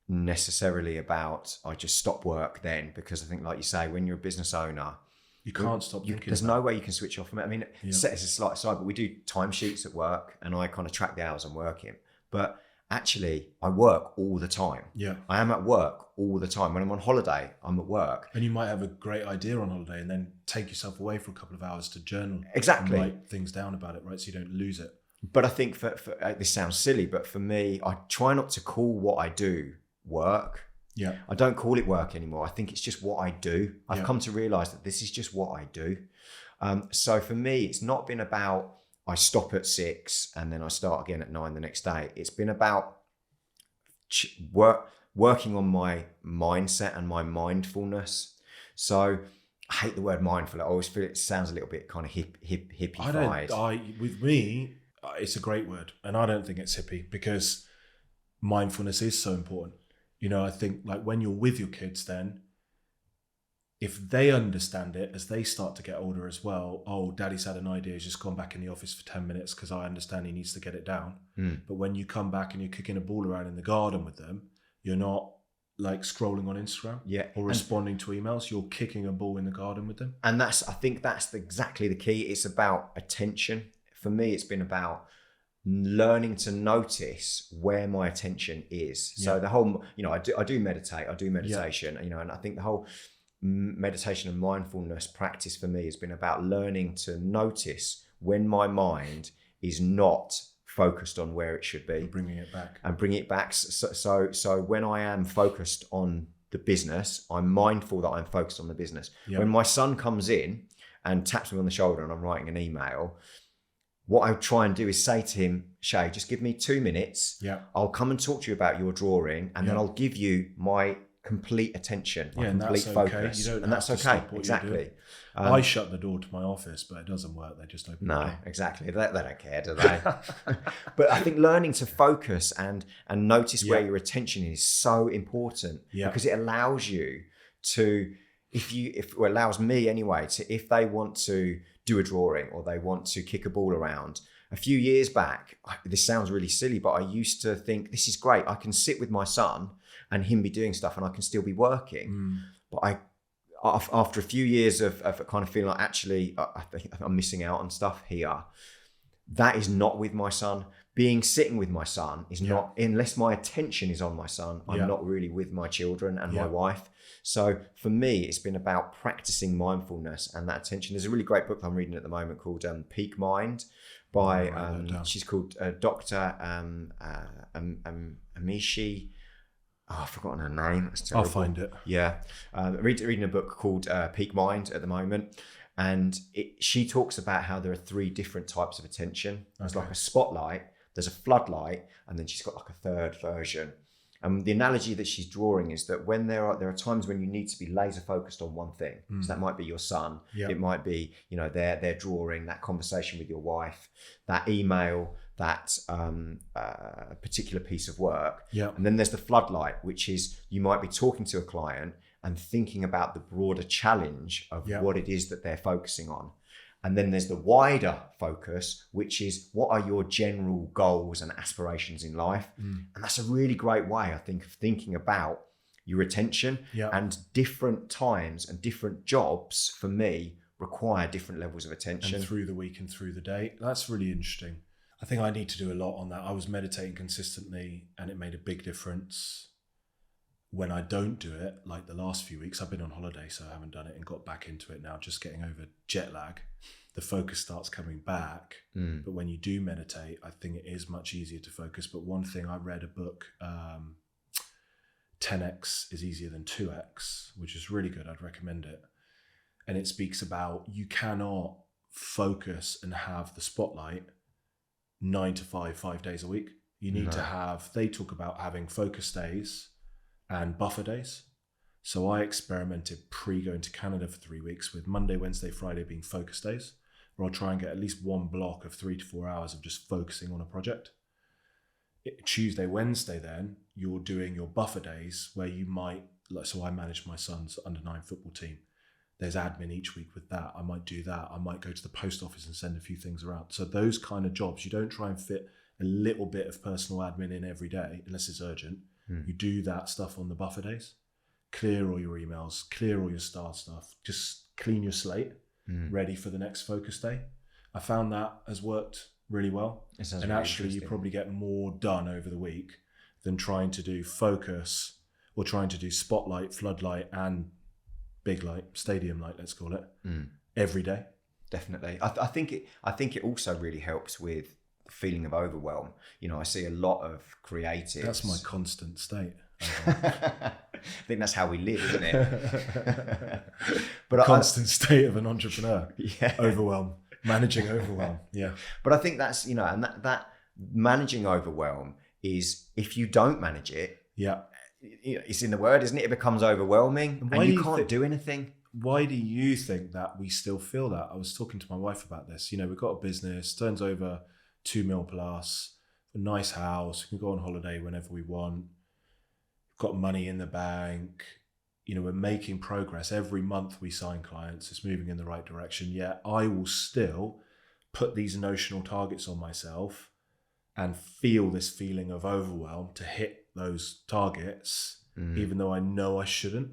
necessarily about I just stop work then, because I think, like you say, when you're a business owner, you can't stop thinking. There's no way you can switch off from it. I mean, Yeah. it's a slight aside, but we do timesheets at work, and I kind of track the hours I'm working. But actually, I work all the time. Yeah. I am at work all the time. When I'm on holiday, I'm at work. And you might have a great idea on holiday and then take yourself away for a couple of hours to journal. Exactly. And write things down about it, right? So you don't lose it. But I think for this sounds silly, but for me, I try not to call what I do work. Yeah. I don't call it work anymore. I think it's just what I do. I've Yeah. come to realize that this is just what I do. So for me, it's not been about I stop at 6 and then I start again at 9 the next day. It's been about working on my mindset and my mindfulness. So I hate the word mindful. I always feel it sounds a little bit kind of hippie-fied. With me, it's a great word. And I don't think it's hippie, because mindfulness is so important. You know, I think like when you're with your kids, then if they understand it as they start to get older as well, oh, daddy's had an idea, he's just gone back in the office for 10 minutes because I understand he needs to get it down. But when you come back and you're kicking a ball around in the garden with them, you're not like scrolling on Instagram or responding to emails, you're kicking a ball in the garden with them. And I think that's exactly the key. It's about attention. For me, it's been about learning to notice where my attention is. So the whole, I do meditate, and I think the whole meditation and mindfulness practice for me has been about learning to notice when my mind is not focused on where it should be, and bringing it back. So when I am focused on the business, I'm mindful that I'm focused on the business. When my son comes in and taps me on the shoulder and I'm writing an email, what I try and do is say to him, Shay, just give me 2 minutes. Yeah. I'll come and talk to you about your drawing, and then I'll give you my complete attention, my complete focus. You don't and that's have to okay. stop what Exactly. you're doing. I shut the door to my office, but it doesn't work. They just open the door. No, exactly. They don't care, do they? But I think learning to focus and notice where your attention is so important, because it allows you to, it allows me anyway, to, if they want to do a drawing or they want to kick a ball around. A few years back, this sounds really silly, but I used to think, this is great. I can sit with my son and him be doing stuff and I can still be working. But after a few years of kind of feeling like, actually, I think I'm missing out on stuff here. That is not with my son. Sitting with my son is not, unless my attention is on my son, I'm not really with my children and my wife. So for me, it's been about practicing mindfulness and that attention. There's a really great book I'm reading at the moment called Peak Mind by, she's called Dr. Amishi. Oh, I've forgotten her name. That's terrible. I'll find it. Yeah. Reading a book called Peak Mind at the moment. And she talks about how there are 3 different types of attention. There's like a spotlight, there's a floodlight, and then she's got like a third version. And the analogy that she's drawing is that when there are times when you need to be laser focused on one thing. So that might be your son. It might be, their drawing, that conversation with your wife, that email, that particular piece of work. And then there's the floodlight, which is you might be talking to a client and thinking about the broader challenge of what it is that they're focusing on. And then there's the wider focus, which is what are your general goals and aspirations in life? And that's a really great way, I think, of thinking about your attention. And different times and different jobs, for me, require different levels of attention. And through the week and through the day. That's really interesting. I think I need to do a lot on that. I was meditating consistently and it made a big difference. When I don't do it, like the last few weeks, I've been on holiday, so I haven't done it and got back into it now, just getting over jet lag. The focus starts coming back. But when you do meditate, I think it is much easier to focus. But one thing, I read a book, 10x is easier than 2x, which is really good. I'd recommend it. And it speaks about you cannot focus and have the spotlight 9 to 5 days a week. You need to have, they talk about having focus days and buffer days. So I experimented pre-going to Canada for 3 weeks with Monday, Wednesday, Friday being focus days, where I'll try and get at least one block of 3 to 4 hours of just focusing on a project. Tuesday, Wednesday, then you're doing your buffer days where you might, so I manage my son's under-9 football team. There's admin each week with that. I might do that. I might go to the post office and send a few things around. So those kind of jobs, you don't try and fit a little bit of personal admin in every day, unless it's urgent. You do that stuff on the buffer days. Clear all your emails, clear all your star stuff, just clean your slate, ready for the next focus day. I found that has worked really well. And really actually you probably get more done over the week than trying to do focus or trying to do spotlight, floodlight and big light, stadium light, let's call it, every day. Definitely. I think it also really helps with the feeling of overwhelm. You know, I see a lot of creatives. That's my constant state. I think that's how we live, isn't it? But constant state of an entrepreneur. Yeah. Overwhelm. Managing overwhelm. Yeah. But I think that's, you know, and that managing overwhelm is, if you don't manage it, it's in the word, isn't it? It becomes overwhelming and you can't do anything. Why do you think that we still feel that? I was talking to my wife about this. You know, we've got a business, turns over 2 mil plus, a nice house, we can go on holiday whenever we want, we've got money in the bank, you know, we're making progress. Every month we sign clients, it's moving in the right direction. Yet I will still put these notional targets on myself and feel this feeling of overwhelm to hit those targets, even though I know I shouldn't.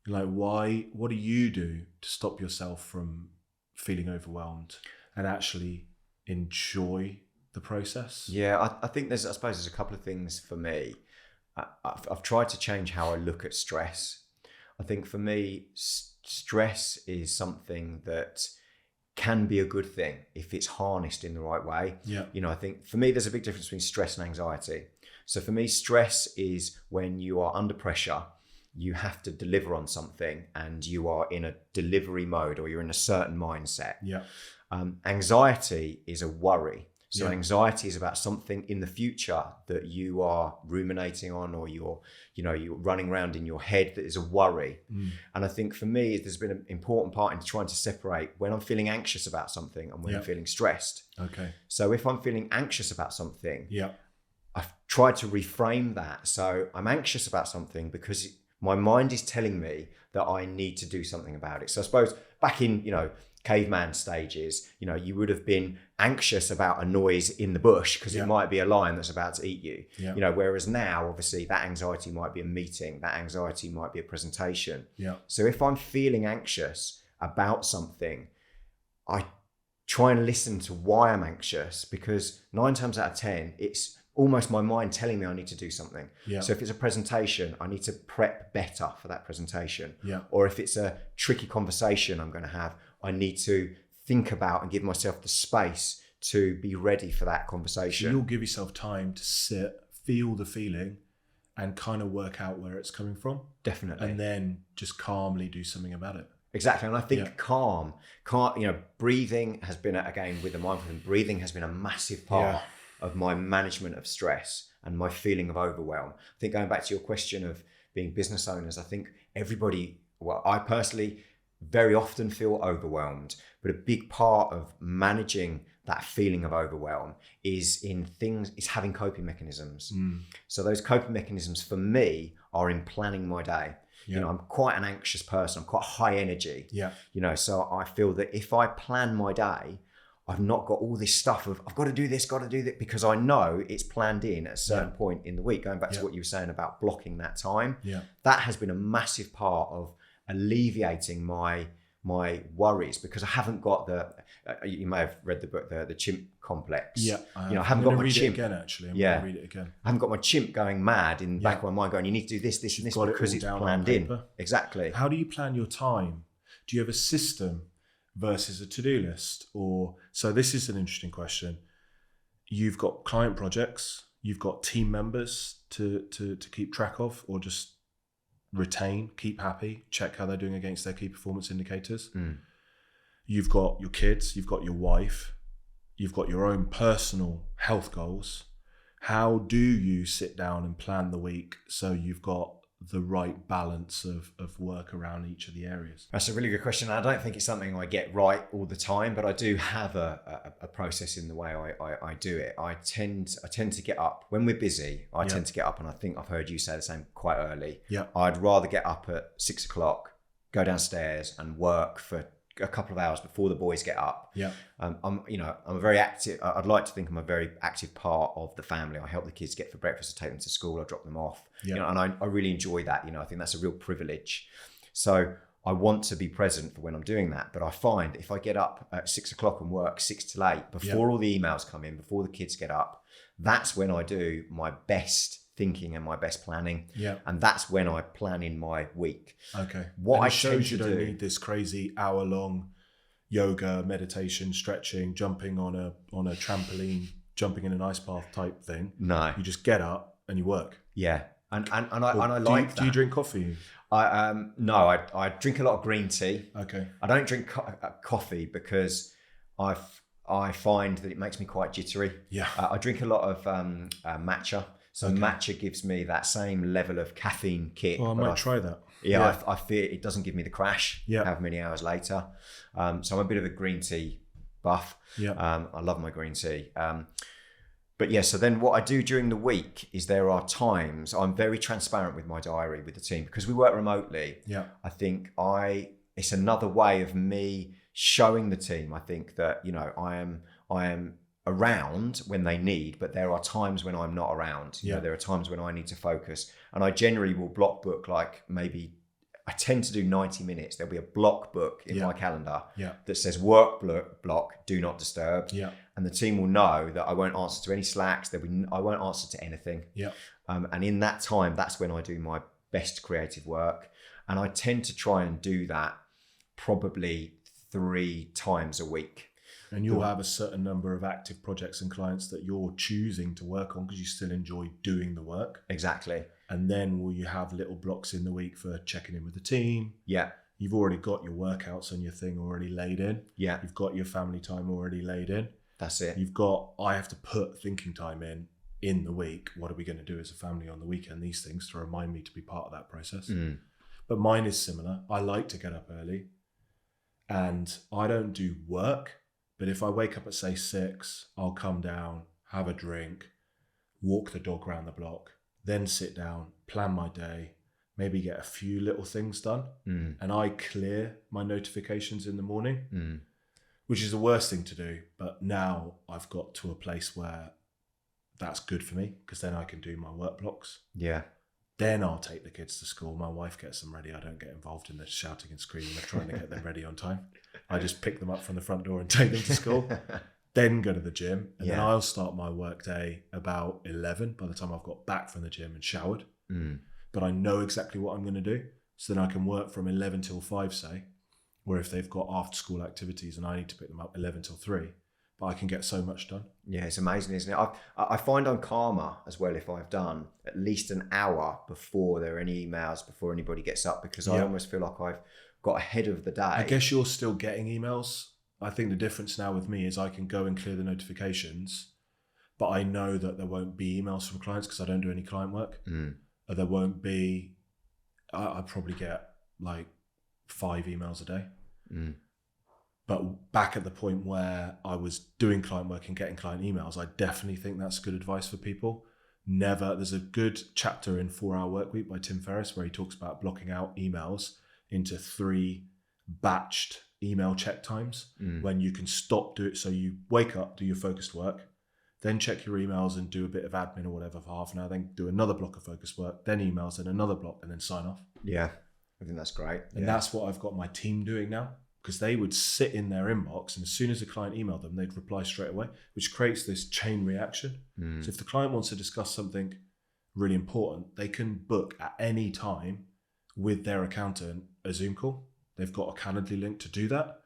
Like, why? What do you do to stop yourself from feeling overwhelmed and actually enjoy the process? Yeah, I think I suppose there's a couple of things for me. I've tried to change how I look at stress. I think for me, stress is something that can be a good thing if it's harnessed in the right way. Yeah. You know, I think for me, there's a big difference between stress and anxiety. So for me, stress is when you are under pressure, you have to deliver on something and you are in a delivery mode or you're in a certain mindset. Yeah. Anxiety is a worry. So anxiety is about something in the future that you are ruminating on, or you're running around in your head that is a worry. And I think for me, there's been an important part in trying to separate when I'm feeling anxious about something and when I'm feeling stressed. Okay. So if I'm feeling anxious about something, yeah, I've tried to reframe that. So I'm anxious about something because my mind is telling me that I need to do something about it. So I suppose back in, caveman stages, you would have been anxious about a noise in the bush because it might be a lion that's about to eat you. Whereas now, obviously, that anxiety might be a meeting, that anxiety might be a presentation. So if I'm feeling anxious about something, I try and listen to why I'm anxious, because 9 times out of 10, it's almost my mind telling me I need to do something. So if it's a presentation, I need to prep better for that presentation. Or if it's a tricky conversation I'm going to have, I need to think about and give myself the space to be ready for that conversation. So you'll give yourself time to sit, feel the feeling, and kind of work out where it's coming from. Definitely. And then just calmly do something about it. Exactly. And I think calm, breathing has been, again, with the mindfulness, breathing has been a massive part of my management of stress and my feeling of overwhelm. I think going back to your question of being business owners, I think I personally very often feel overwhelmed, but a big part of managing that feeling of overwhelm is having coping mechanisms. So those coping mechanisms for me are in planning my day. I'm quite an anxious person. I'm quite high energy. So I feel that if I plan my day, I've not got all this stuff of I've got to do this, because I know it's planned in at a certain point in the week. Going back to what you were saying about blocking that time, that has been a massive part of alleviating my worries, because I haven't got you may have read the book, the chimp complex. I haven't got my chimp again. Actually, I'm going to read it again. I haven't got my chimp going mad in the back of my mind, going, you need to do this, this, and this, because it's planned in. Exactly. How do you plan your time? Do you have a system versus a to-do list? So this is an interesting question. You've got client projects, you've got team members to keep track of, or just retain, keep happy, check how they're doing against their key performance indicators. You've got your kids, you've got your wife, you've got your own personal health goals. How do you sit down and plan the week so you've got the right balance of work around each of the areas? That's a really good question. I don't think it's something I get right all the time, but I do have a process in the way I do it. I tend to get up when we're busy. I tend to get up, and I think I've heard you say the same, quite early. I'd rather get up at 6 o'clock, go downstairs and work for a couple of hours before the boys get up. Yeah. I'm a very active. I'd like to think I'm a very active part of the family. I help the kids get for breakfast. I take them to school. I drop them off. Yeah. And I really enjoy that. I think that's a real privilege. So I want to be present for when I'm doing that. But I find if I get up at 6 o'clock and work 6 till 8 before all the emails come in, before the kids get up, that's when I do my best thinking and my best planning. Yeah. And that's when I plan in my week. Okay. What and I it shows you tend to don't do, need this crazy hour-long yoga, meditation, stretching, jumping on a trampoline, jumping in an ice bath type thing. no, You just get up and you work. yeah, and I Or like that. Do you drink coffee? I drink a lot of green tea. Okay. I don't drink coffee because I find that it makes me quite jittery. Yeah. I drink a lot of matcha. So matcha gives me that same level of caffeine kick. Well, I might try that. Yeah. I fear it doesn't give me the crash. Yeah. How many hours later? So I'm a bit of a green tea buff. Yeah. I love my green tea. But yeah, so then what I do during the week is there are times I'm very transparent with my diary with the team because we work remotely. Yeah. I think it's another way of me showing the team. I think that, I am around when they need, but there are times when I'm not around. There are times when I need to focus, and I generally will block book I tend to do 90 minutes. There'll be a block book in my calendar that says work block, do not disturb. Yeah. And the team will know that I won't answer to any slacks. I won't answer to anything. Yeah. And in that time, that's when I do my best creative work. And I tend to try and do that probably 3 times a week. And you'll have a certain number of active projects and clients that you're choosing to work on because you still enjoy doing the work. Exactly. And then will you have little blocks in the week for checking in with the team? Yeah. You've already got your workouts and your thing already laid in. Yeah. You've got your family time already laid in. That's it. I have to put thinking time in the week. What are we going to do as a family on the weekend? These things to remind me to be part of that process. Mm. But mine is similar. I like to get up early and I don't do work. But if I wake up at say 6, I'll come down, have a drink, walk the dog around the block, then sit down, plan my day, maybe get a few little things done. Mm. And I clear my notifications in the morning, Mm. which is the worst thing to do. But now I've got to a place where that's good for me because then I can do my work blocks. Yeah. Then I'll take the kids to school. My wife gets them ready. I don't get involved in the shouting and screaming of trying to get them ready on time. I just pick them up from the front door and take them to school, then go to the gym. And then I'll start my work day about 11 by the time I've got back from the gym and showered. Mm. But I know exactly what I'm going to do. So then I can work from 11 till 5, say, or if they've got after school activities and I need to pick them up 11 till 3. But I can get so much done. Yeah, it's amazing, isn't it? I find I'm calmer as well if I've done at least an hour before there are any emails, before anybody gets up, because I almost feel like I've got ahead of the day. I guess you're still getting emails. I think the difference now with me is I can go and clear the notifications, but I know that there won't be emails from clients because I don't do any client work. Mm. There won't be, I probably get like 5 emails a day. Mm. But back at the point where I was doing client work and getting client emails, I definitely think that's good advice for people. There's a good chapter in 4-Hour Workweek by Tim Ferriss where he talks about blocking out emails into 3 batched email check times when you can stop, do it. So you wake up, do your focused work, then check your emails and do a bit of admin or whatever for half an hour, then do another block of focused work, then emails, then another block, and then sign off. Yeah, I think that's great. And that's what I've got my team doing now, because they would sit in their inbox and as soon as a client emailed them, they'd reply straight away, which creates this chain reaction. So if the client wants to discuss something really important, they can book at any time with their accountant a Zoom call. They've got a Calendly link to do that.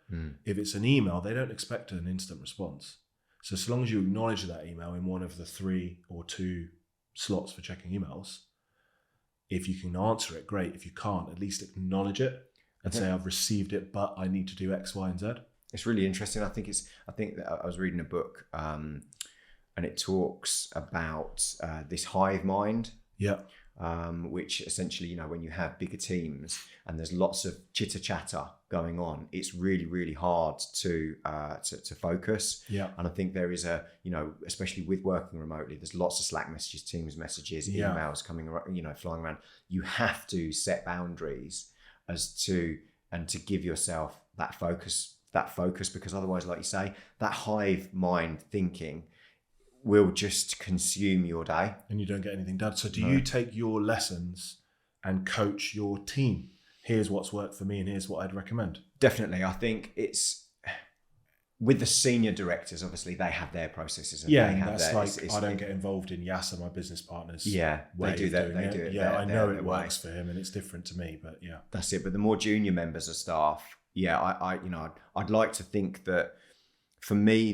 If it's an email, they don't expect an instant response. So long as you acknowledge that email in one of the 3 or 2 slots for checking emails, if you can answer it, great. If you can't, at least acknowledge it and say, I've received it, but I need to do X, Y, and Z. It's really interesting. I think that I was reading a book and it talks about this hive mind. Yeah. Which essentially, when you have bigger teams and there's lots of chitter chatter going on, it's really, really hard to focus. Yeah. And I think there is especially with working remotely, there's lots of Slack messages, Teams messages, emails coming around, flying around. You have to set boundaries and to give yourself that focus, because otherwise, like you say, that hive mind thinking will just consume your day. And you don't get anything done. So do you take your lessons and coach your team? Here's what's worked for me and here's what I'd recommend. Definitely. I think it's with the senior directors, obviously they have their processes. And Yeah, they have that's their, like, I don't get involved in Yasser, my business partner's they do that. They do it. Yeah, I know it way. works for him and it's different to me, but yeah. That's it. But the more junior members of staff, I'd like to think that for me,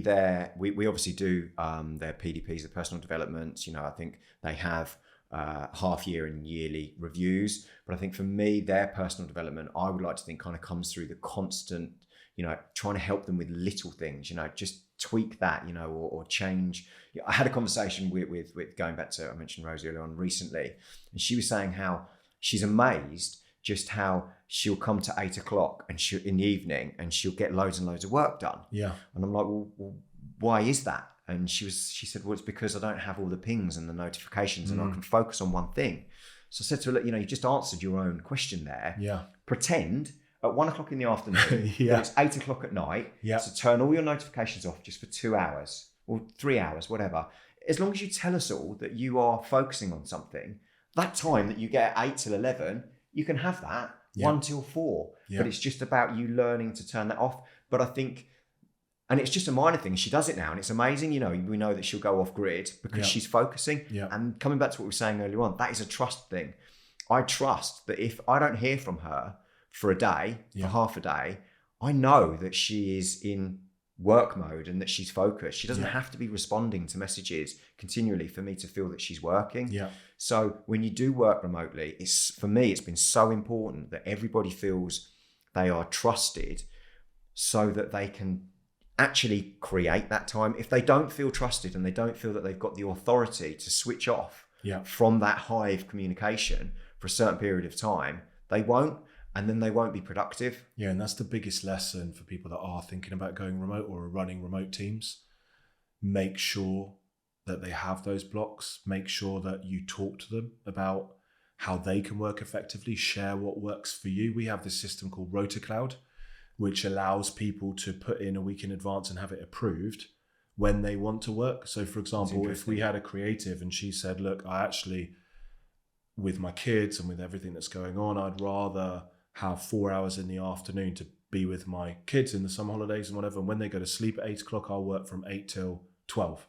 we obviously do their PDPs, the personal developments. I think they have half year and yearly reviews. But I think for me, their personal development, I would like to think kind of comes through the constant, trying to help them with little things, just tweak that, or change. I had a conversation with going back to, I mentioned Rosie earlier on recently, and she was saying how she's amazed just how she'll come to 8 o'clock and in the evening and she'll get loads and loads of work done. Yeah. And I'm like, well, why is that? And she said, well, it's because I don't have all the pings and the notifications and I can focus on one thing. So I said to her, look, you just answered your own question there. Yeah. Pretend at 1 o'clock in the afternoon, yeah. it's 8 o'clock at night. Yeah. So turn all your notifications off just for 2 hours or 3 hours, whatever. As long as you tell us all that you are focusing on something, that time that you get 8 till 11, you can have that 1 till 4. Yeah. But it's just about you learning to turn that off. But I think, and it's just a minor thing. She does it now and it's amazing. We know that she'll go off grid because she's focusing. Yeah. And coming back to what we were saying earlier on, that is a trust thing. I trust that if I don't hear from her for a day, for half a day, I know that she is in work mode and that she's focused. She doesn't have to be responding to messages continually for me to feel that she's working. Yeah. So when you do work remotely, for me, it's been so important that everybody feels they are trusted so that they can actually create that time. If they don't feel trusted and they don't feel that they've got the authority to switch off from that hive communication for a certain period of time, they won't. And then they won't be productive. Yeah, and that's the biggest lesson for people that are thinking about going remote or are running remote teams. Make sure that they have those blocks. Make sure that you talk to them about how they can work effectively. Share what works for you. We have this system called RotaCloud, which allows people to put in a week in advance and have it approved when they want to work. So for example, if we had a creative and she said, look, I actually, with my kids and with everything that's going on, I'd rather have 4 hours in the afternoon to be with my kids in the summer holidays and whatever. And when they go to sleep at 8 o'clock, I'll work from 8 till 12.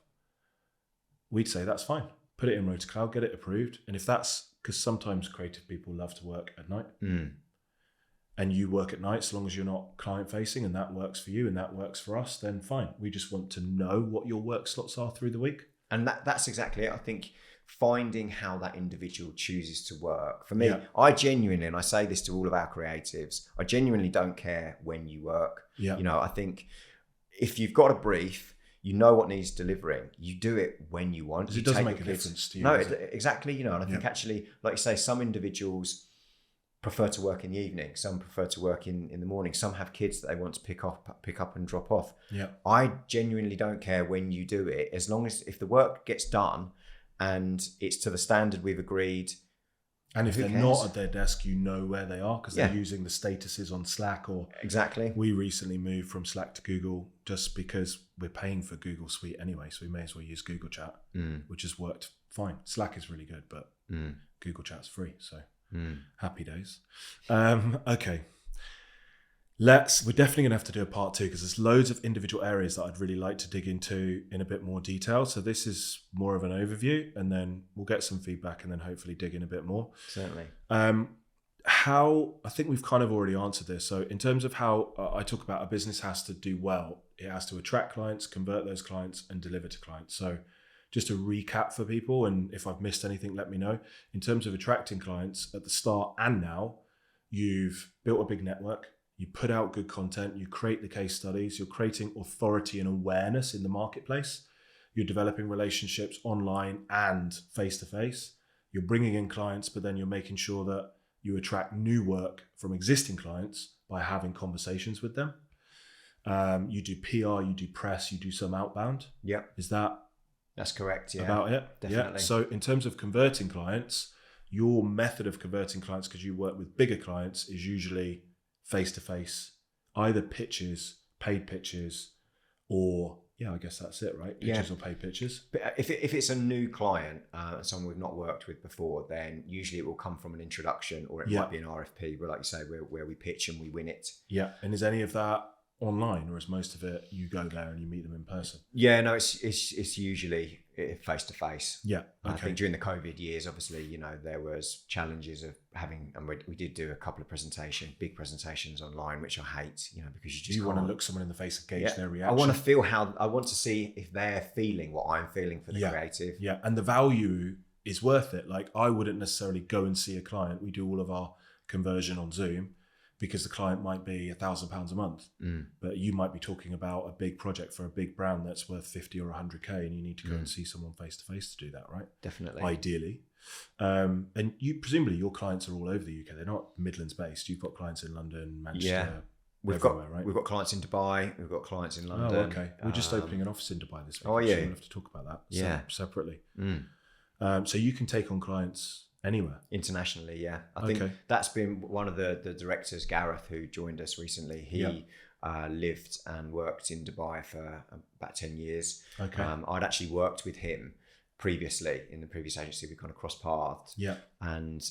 We'd say that's fine. Put it in RotaCloud, get it approved. And if that's, because sometimes creative people love to work at night and you work at night, so long as you're not client facing and that works for you and that works for us, then fine. We just want to know what your work slots are through the week. And that's exactly it. I think finding how that individual chooses to work. For me, I genuinely, and I say this to all of our creatives, I genuinely don't care when you work. Yeah. I think if you've got a brief, you know what needs delivering, you do it when you want. It doesn't make a difference to you. No, exactly. And I think actually, like you say, some individuals prefer to work in the evening. Some prefer to work in the morning. Some have kids that they want to pick up and drop off. Yeah. I genuinely don't care when you do it, as long as if the work gets done and it's to the standard we've agreed. And if they're not at their desk, you know where they are because they're using the statuses on Slack or... Exactly. We recently moved from Slack to Google just because we're paying for Google Suite anyway, so we may as well use Google Chat, which has worked fine. Slack is really good, but Google Chat's free, so happy days. Okay. We're definitely going to have to do a part 2 because there's loads of individual areas that I'd really like to dig into in a bit more detail. So this is more of an overview and then we'll get some feedback and then hopefully dig in a bit more. Certainly. I think we've kind of already answered this. So in terms of how I talk about a business has to do well, it has to attract clients, convert those clients and deliver to clients. So just a recap for people, and if I've missed anything, let me know. In terms of attracting clients at the start and now, you've built a big network. You put out good content, you create the case studies, you're creating authority and awareness in the marketplace. You're developing relationships online and face-to-face. You're bringing in clients, but then you're making sure that you attract new work from existing clients by having conversations with them. You do PR, you do press, you do some outbound. Yeah. That's correct, yeah. About it? Definitely. Yeah. So in terms of converting clients, your method of converting clients, because you work with bigger clients, is usually face-to-face either pitches, paid pitches, or I guess that's it, right? Pitches or paid pitches. But if it's a new client, someone we've not worked with before, then usually it will come from an introduction, or it might be an RFP, but like you say, where we pitch and we win it. Yeah. And is any of that online, or is most of it you go there and you meet them in person? Yeah, no, it's usually face to face. Yeah, okay. I think during the COVID years, obviously, there was challenges of having, and we did do a couple of big presentations online, which I hate, because you just want to look someone in the face and gauge their reaction. I want to see if they're feeling what I'm feeling for the creative. Yeah, and the value is worth it. Like, I wouldn't necessarily go and see a client. We do all of our conversion on Zoom, because the client might be £1,000 a month, but you might be talking about a big project for a big brand that's worth 50 or 100k, and you need to go and see someone face to face to do that, right? Definitely. Ideally. And you presumably your clients are all over the UK. They're not Midlands based. You've got clients in London, Manchester. We've got clients in Dubai. We've got clients in London. Oh, okay. We're just opening an office in Dubai this week. Oh, yeah. So we'll have to talk about that separately. So you can take on clients anywhere? Internationally, yeah. I think that's been one of the directors, Gareth, who joined us recently. He lived and worked in Dubai for about 10 years. Okay. I'd actually worked with him previously in the previous agency. We kind of crossed paths. Yeah. And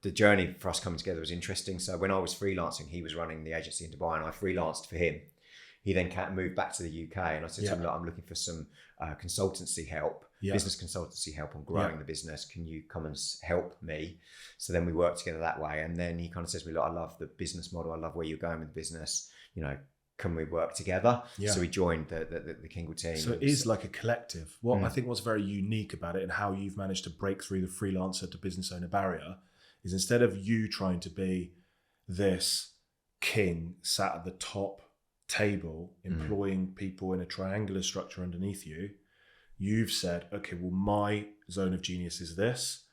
the journey for us coming together was interesting. So when I was freelancing, he was running the agency in Dubai, and I freelanced for him. He then moved back to the UK, and I said to him, look, I'm looking for some consultancy help. Business consultancy help on growing the business. Can you come and help me? So then we worked together that way. And then he kind of says to me, look, I love the business model. I love where you're going with the business. Can we work together? Yeah. So we joined the Kingsley team. So it is like a collective. I think what's very unique about it, and how you've managed to break through the freelancer to business owner barrier, is instead of you trying to be this king sat at the top table employing people in a triangular structure underneath you, you've said, okay, well, my zone of genius is this.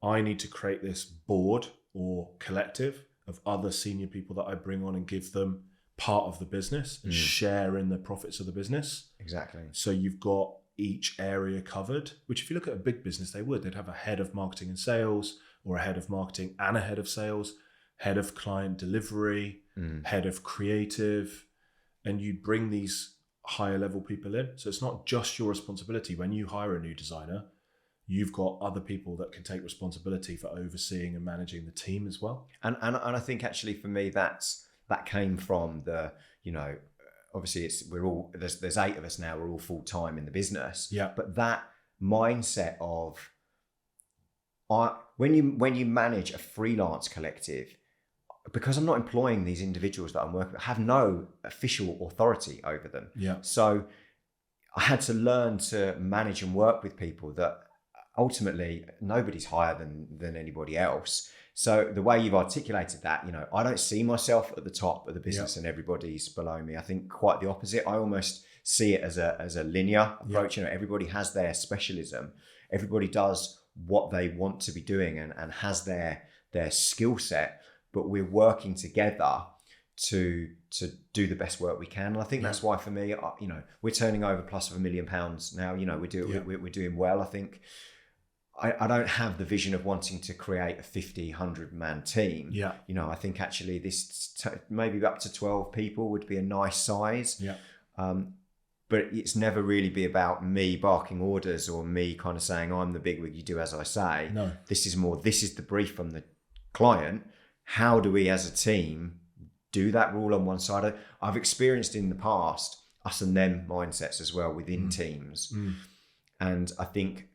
I need to create this board or collective of other senior people that I bring on and give them part of the business and share in the profits of the business. Exactly. So you've got each area covered, which if you look at a big business, they'd have a head of marketing and sales, or a head of marketing and a head of sales, head of client delivery, head of creative, and you bring these higher level people in. So it's not just your responsibility. When you hire a new designer, you've got other people that can take responsibility for overseeing and managing the team as well. And I think actually for me, that came from the, obviously there's 8 of us now, we're all full time in the business. Yeah. But that mindset of when you manage a freelance collective, because I'm not employing these individuals that I'm working with, I have no official authority over them. Yeah. So I had to learn to manage and work with people that ultimately nobody's higher than anybody else. So the way you've articulated that, I don't see myself at the top of the business and everybody's below me. I think quite the opposite. I almost see it as a linear approach. Everybody has their specialism. Everybody does what they want to be doing and has their skill set, but we're working together to do the best work we can. And I think that's why for me, we're turning over plus of £1 million now. We're doing well. I think I don't have the vision of wanting to create a 50, 100 man team. Yeah. I think actually this maybe up to 12 people would be a nice size. Yeah. But it's never really be about me barking orders or me kind of saying, I'm the bigwig, you do as I say. No. This is the brief from the client. How do we as a team do that? We're all on one side. I've experienced in the past us and them mindsets as well within teams. And I think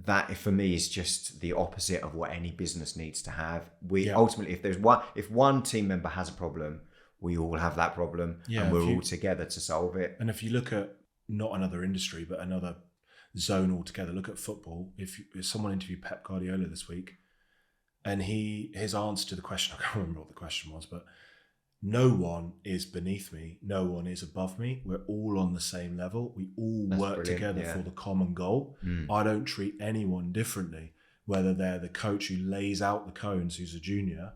that for me is just the opposite of what any business needs to have. Ultimately, if one team member has a problem, we all have that problem and we're all together to solve it. And if you look at not another industry, but another zone altogether, look at football. If someone interviewed Pep Guardiola this week, and his answer to the question, I can't remember what the question was, but no one is beneath me. No one is above me. We're all on the same level. We all work together for the common goal. I don't treat anyone differently, whether they're the coach who lays out the cones, who's a junior,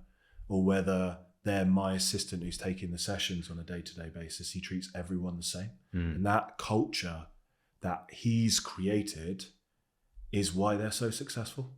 or whether they're my assistant who's taking the sessions on a day-to-day basis. He treats everyone the same. And that culture that he's created is why they're so successful.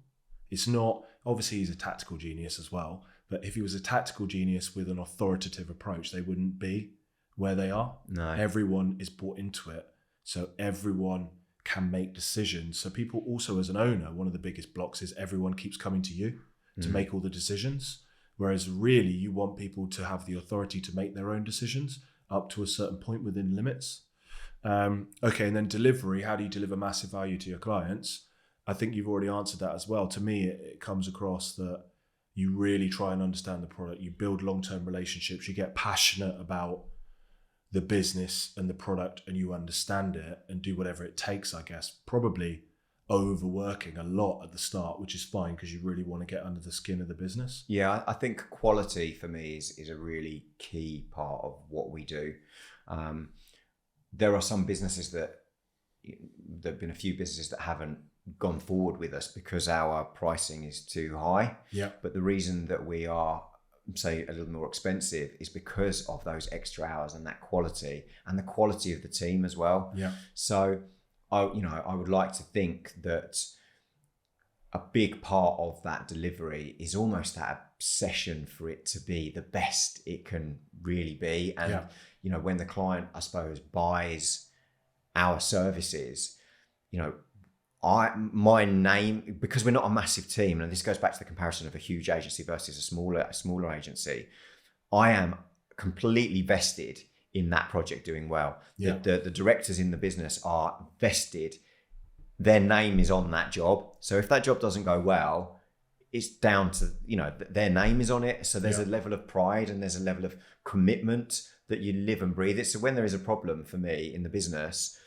It's not, obviously he's a tactical genius as well, But if he was a tactical genius with an authoritative approach, they wouldn't be where they are. No. Everyone is bought into it. So everyone can make decisions. So people also, as an owner, one of the biggest blocks is everyone keeps coming to you to make all the decisions. Whereas really you want people to have the authority to make their own decisions up to a certain point within limits. Okay, and then delivery, how do you deliver massive value to your clients? I think you've already answered that as well. To me, it comes across that you really try and understand the product. You build long-term relationships. You get passionate about the business and the product, and you understand it and do whatever it takes, I guess. Probably overworking a lot at the start, which is fine because you really want to get under the skin of the business. Yeah, I think quality for me is a really key part of what we do. There are some businesses there have been a few businesses that haven't gone forward with us because our pricing is too high. Yeah. But the reason that we are, say, a little more expensive is because of those extra hours and that quality and the quality of the team as well. Yeah. So I would like to think that a big part of that delivery is almost that obsession for it to be the best it can really be. And, when the client, I suppose, buys our services, my name, because we're not a massive team, and this goes back to the comparison of a huge agency versus a smaller agency, I am completely vested in that project doing well. Yeah. The directors in the business are vested. Their name is on that job. So if that job doesn't go well, it's down to, their name is on it. So there's a level of pride and there's a level of commitment that you live and breathe it. So when there is a problem for me in the business,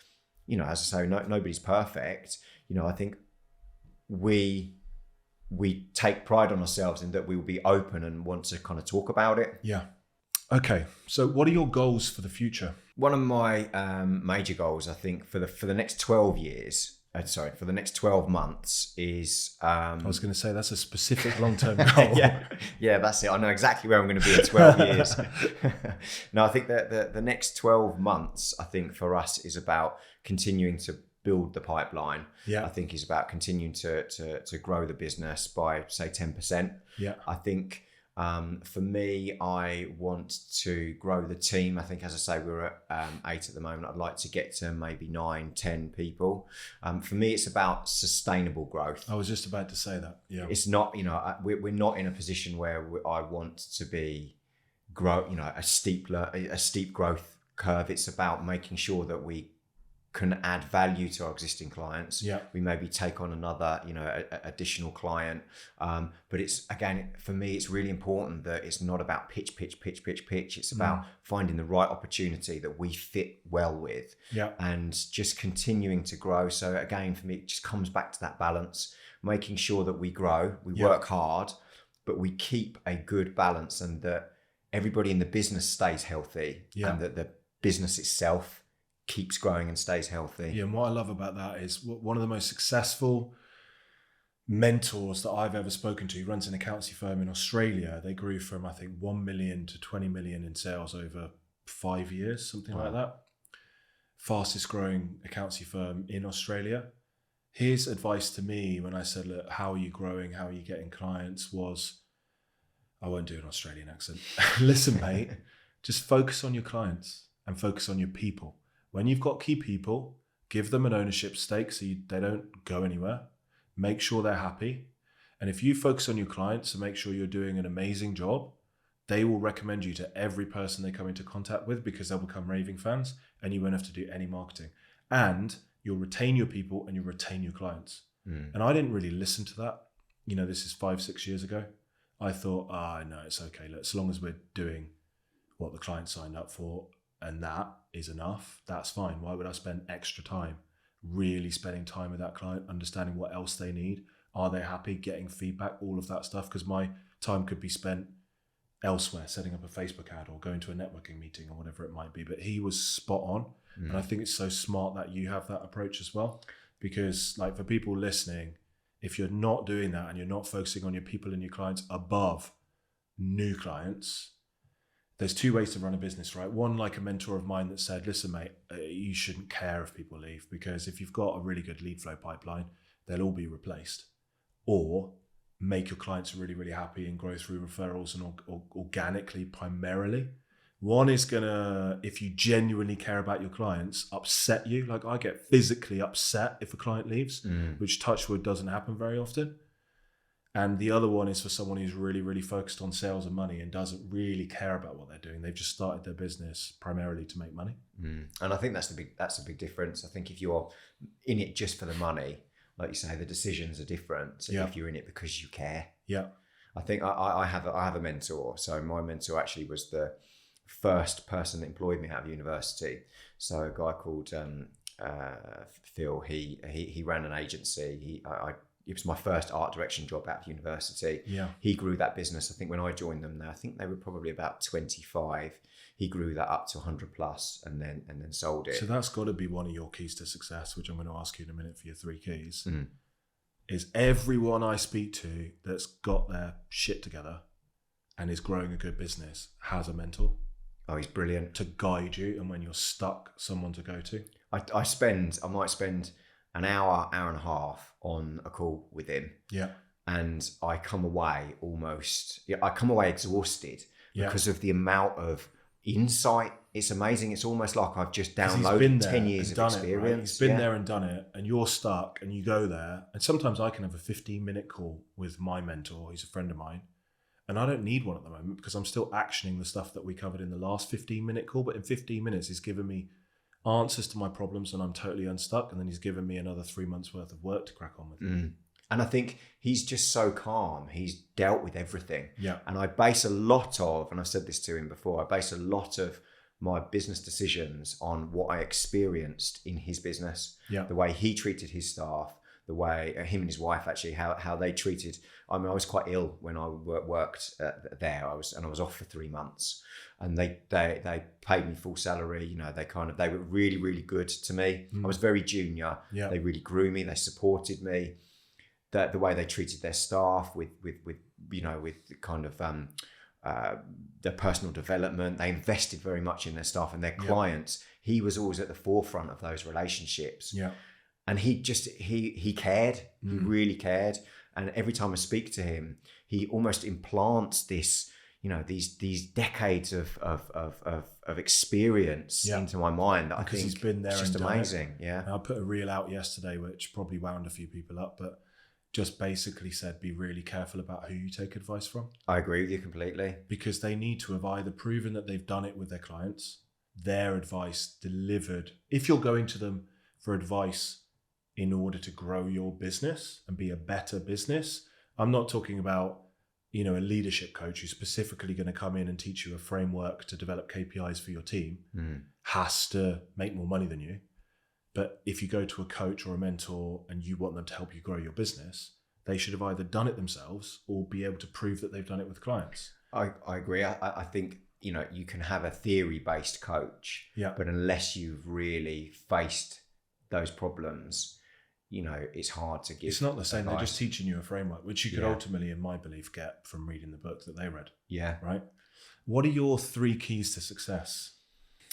as I say, nobody's perfect. I think we take pride on ourselves in that we will be open and want to kind of talk about it. Yeah. Okay. So what are your goals for the future? One of my major goals, I think, for the next 12 years, for the next 12 months is... I was going to say that's a specific long-term goal. yeah, that's it. I know exactly where I'm going to be in 12 years. No, I think that the next 12 months, I think for us is about continuing to build the pipeline. Yeah. I think is about continuing to grow the business by, say, 10%. Yeah. I think for me, I want to grow the team. I think, as I say, we're at 8 at the moment. I'd like to get to maybe 9, 10 people. For me, it's about sustainable growth. I was just about to say that. Yeah. It's not, we're not in a position where I want to be a steep growth curve. It's about making sure that we can add value to our existing clients. Yeah. We maybe take on another, additional client. But it's, again, for me, it's really important that it's not about pitch. It's about finding the right opportunity that we fit well with. Yeah. And just continuing to grow. So again, for me, it just comes back to that balance, making sure that we grow, we work hard, but we keep a good balance and that everybody in the business stays healthy and that the business itself keeps growing and stays healthy. Yeah, and what I love about that is one of the most successful mentors that I've ever spoken to. He runs an accountancy firm in Australia. They grew from, I think, 1 million to 20 million in sales over 5 years, something like that. Fastest growing accountancy firm in Australia. His advice to me when I said, look, how are you growing? How are you getting clients? Was, I won't do an Australian accent. Listen, mate, just focus on your clients and focus on your people. When you've got key people, give them an ownership stake so they don't go anywhere. Make sure they're happy. And if you focus on your clients and make sure you're doing an amazing job, they will recommend you to every person they come into contact with because they'll become raving fans and you won't have to do any marketing. And you'll retain your people and you'll retain your clients. And I didn't really listen to that. This is 5-6 years ago. I thought, no, it's okay. Look, as long as we're doing what the client signed up for, and that is enough, that's fine. Why would I spend extra time really spending time with that client, understanding what else they need? Are they happy? Getting feedback, all of that stuff. Because my time could be spent elsewhere, setting up a Facebook ad or going to a networking meeting or whatever it might be. But he was spot on. And I think it's so smart that you have that approach as well. Because for people listening, if you're not doing that and you're not focusing on your people and your clients above new clients, there's 2 ways to run a business, right? One, like a mentor of mine that said, listen, mate, you shouldn't care if people leave because if you've got a really good lead flow pipeline, they'll all be replaced. Or make your clients really, really happy and grow through referrals and organically primarily. One is gonna, if you genuinely care about your clients, upset you. Like I get physically upset if a client leaves, which touch wood doesn't happen very often. And the other one is for someone who's really, really focused on sales and money and doesn't really care about what they're doing. They've just started their business primarily to make money. And I think that's a big difference. I think if you're in it just for the money, like you say, the decisions are different. So if you're in it because you care. Yeah. I think I have a mentor. So my mentor actually was the first person that employed me out of university. So a guy called Phil. He ran an agency. It was my first art direction job out of university. Yeah. He grew that business. I think when I joined them, I think they were probably about 25. He grew that up to 100 plus and then sold it. So that's got to be one of your keys to success, which I'm going to ask you in a minute for your 3 keys. Is everyone I speak to that's got their shit together and is growing a good business has a mentor. Oh, he's brilliant. To guide you, and when you're stuck, someone to go to. I might spend an hour and a half on a call with him. Yeah. And I come away exhausted because of the amount of insight. It's amazing. It's almost like I've just downloaded 10 years of experience. Right? He's been there and done it, and you're stuck and you go there. And sometimes I can have a 15-minute call with my mentor. He's a friend of mine. And I don't need one at the moment because I'm still actioning the stuff that we covered in the last 15-minute call. But in 15 minutes, he's given me answers to my problems and I'm totally unstuck. And then he's given me another 3 months worth of work to crack on with. And I think he's just so calm. He's dealt with everything. Yeah. And I base a lot of, and I've said this to him before, I base a lot of my business decisions on what I experienced in his business. Yeah. The way he treated his staff, the way him and his wife actually, how they treated. I mean, I was quite ill when I worked there. I was off for 3 months, and they paid me full salary. You know, they were really, really good to me. I was very junior. Yeah. They really grew me. They supported me. The way they treated their staff with kind of their personal development. They invested very much in their staff and their clients. He was always at the forefront of those relationships. Yeah. And he cared. He really cared. And every time I speak to him, he almost implants this, these decades of experience into my mind that because I think he's been there it's just and amazing. Yeah. And I put a reel out yesterday, which probably wound a few people up, but just basically said, be really careful about who you take advice from. I agree with you completely. Because they need to have either proven that they've done it with their clients, their advice delivered. If you're going to them for advice in order to grow your business and be a better business, I'm not talking about, a leadership coach who's specifically going to come in and teach you a framework to develop KPIs for your team, has to make more money than you. But if you go to a coach or a mentor and you want them to help you grow your business, they should have either done it themselves or be able to prove that they've done it with clients. I agree. I think, you can have a theory-based coach, but unless you've really faced those problems, it's hard to give. It's not the same. Advice. They're just teaching you a framework, which you could ultimately, in my belief, get from reading the book that they read. Yeah. Right? What are your 3 keys to success?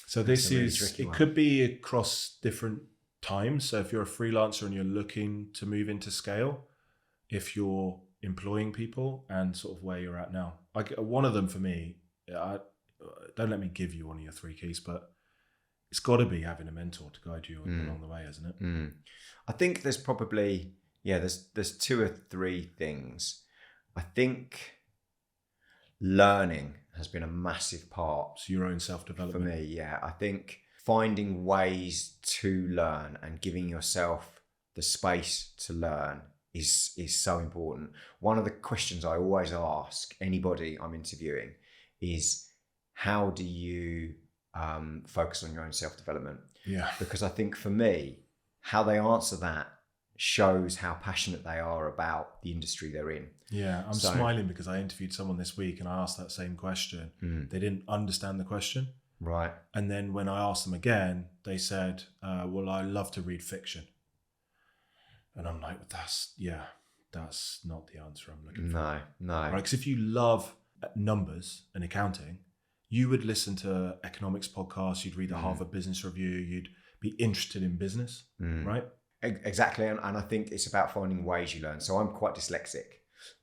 So this is, it could be across different times. So if you're a freelancer and you're looking to move into scale, if you're employing people, and sort of where you're at now. One of them for me, don't let me give you one of your 3 keys, but it's got to be having a mentor to guide you along the way, isn't it? I think there's probably, there's 2 or 3 things. I think learning has been a massive part. So your own self-development. For me, I think finding ways to learn and giving yourself the space to learn is so important. One of the questions I always ask anybody I'm interviewing is, how do you focus on your own self-development? Yeah. Because I think for me, how they answer that shows how passionate they are about the industry they're in. Yeah, I'm smiling because I interviewed someone this week and I asked that same question. They didn't understand the question. Right. And then when I asked them again, they said, well, I love to read fiction. And I'm like, that's not the answer I'm looking for. No. Right, because if you love numbers and accounting, you would listen to economics podcasts, you'd read the Harvard Business Review, you'd be interested in business, right? Exactly. And I think it's about finding ways you learn. So I'm quite dyslexic.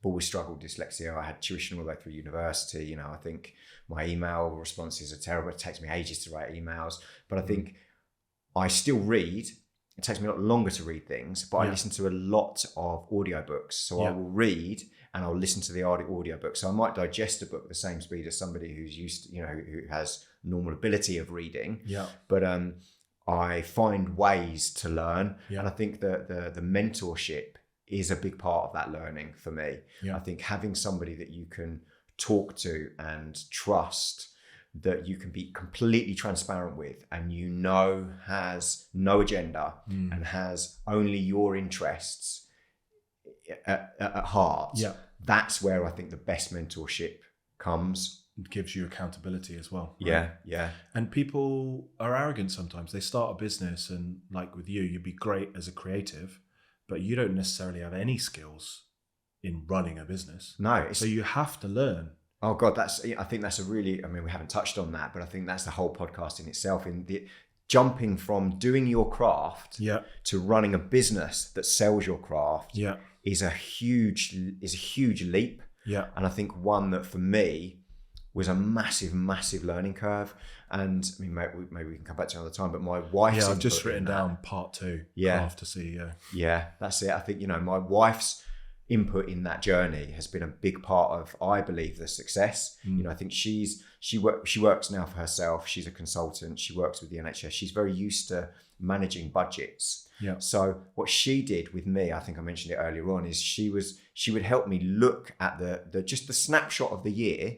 always struggled with dyslexia. I had tuition all the way through university. You know, I think my email responses are terrible. It takes me ages to write emails, but I think I still read. It takes me a lot longer to read things, but I listen to a lot of audiobooks. So I will read and I'll listen to the audiobook. So I might digest a book at the same speed as somebody who's used to, you know, who has normal ability of reading. Yeah. But I find ways to learn. Yeah. And I think that the mentorship is a big part of that learning for me. Yeah. I think having somebody that you can talk to and trust, that you can be completely transparent with, and you know has no agenda and has only your interests at heart. Yeah. That's where I think the best mentorship comes. It gives you accountability as well. Right? Yeah, yeah. And people are arrogant sometimes. They start a business and like with you, you'd be great as a creative, but you don't necessarily have any skills in running a business. No. So you have to learn. Oh God, I think that's a really, I mean, we haven't touched on that, but I think that's the whole podcast in itself, in the jumping from doing your craft to running a business that sells your craft is a huge leap. Yeah. And I think one that for me was a massive learning curve. And I mean, maybe we can come back to another time, but my wife's I've just written down part 2, craft to CEO. Yeah, that's it. I think, you know, my wife's input in that journey has been a big part of, I believe, the success. You know, I think she works now for herself. She's a consultant. She works with the NHS. She's very used to managing budgets. Yeah. So what she did with me, I think I mentioned it earlier on, is she would help me look at the just the snapshot of the year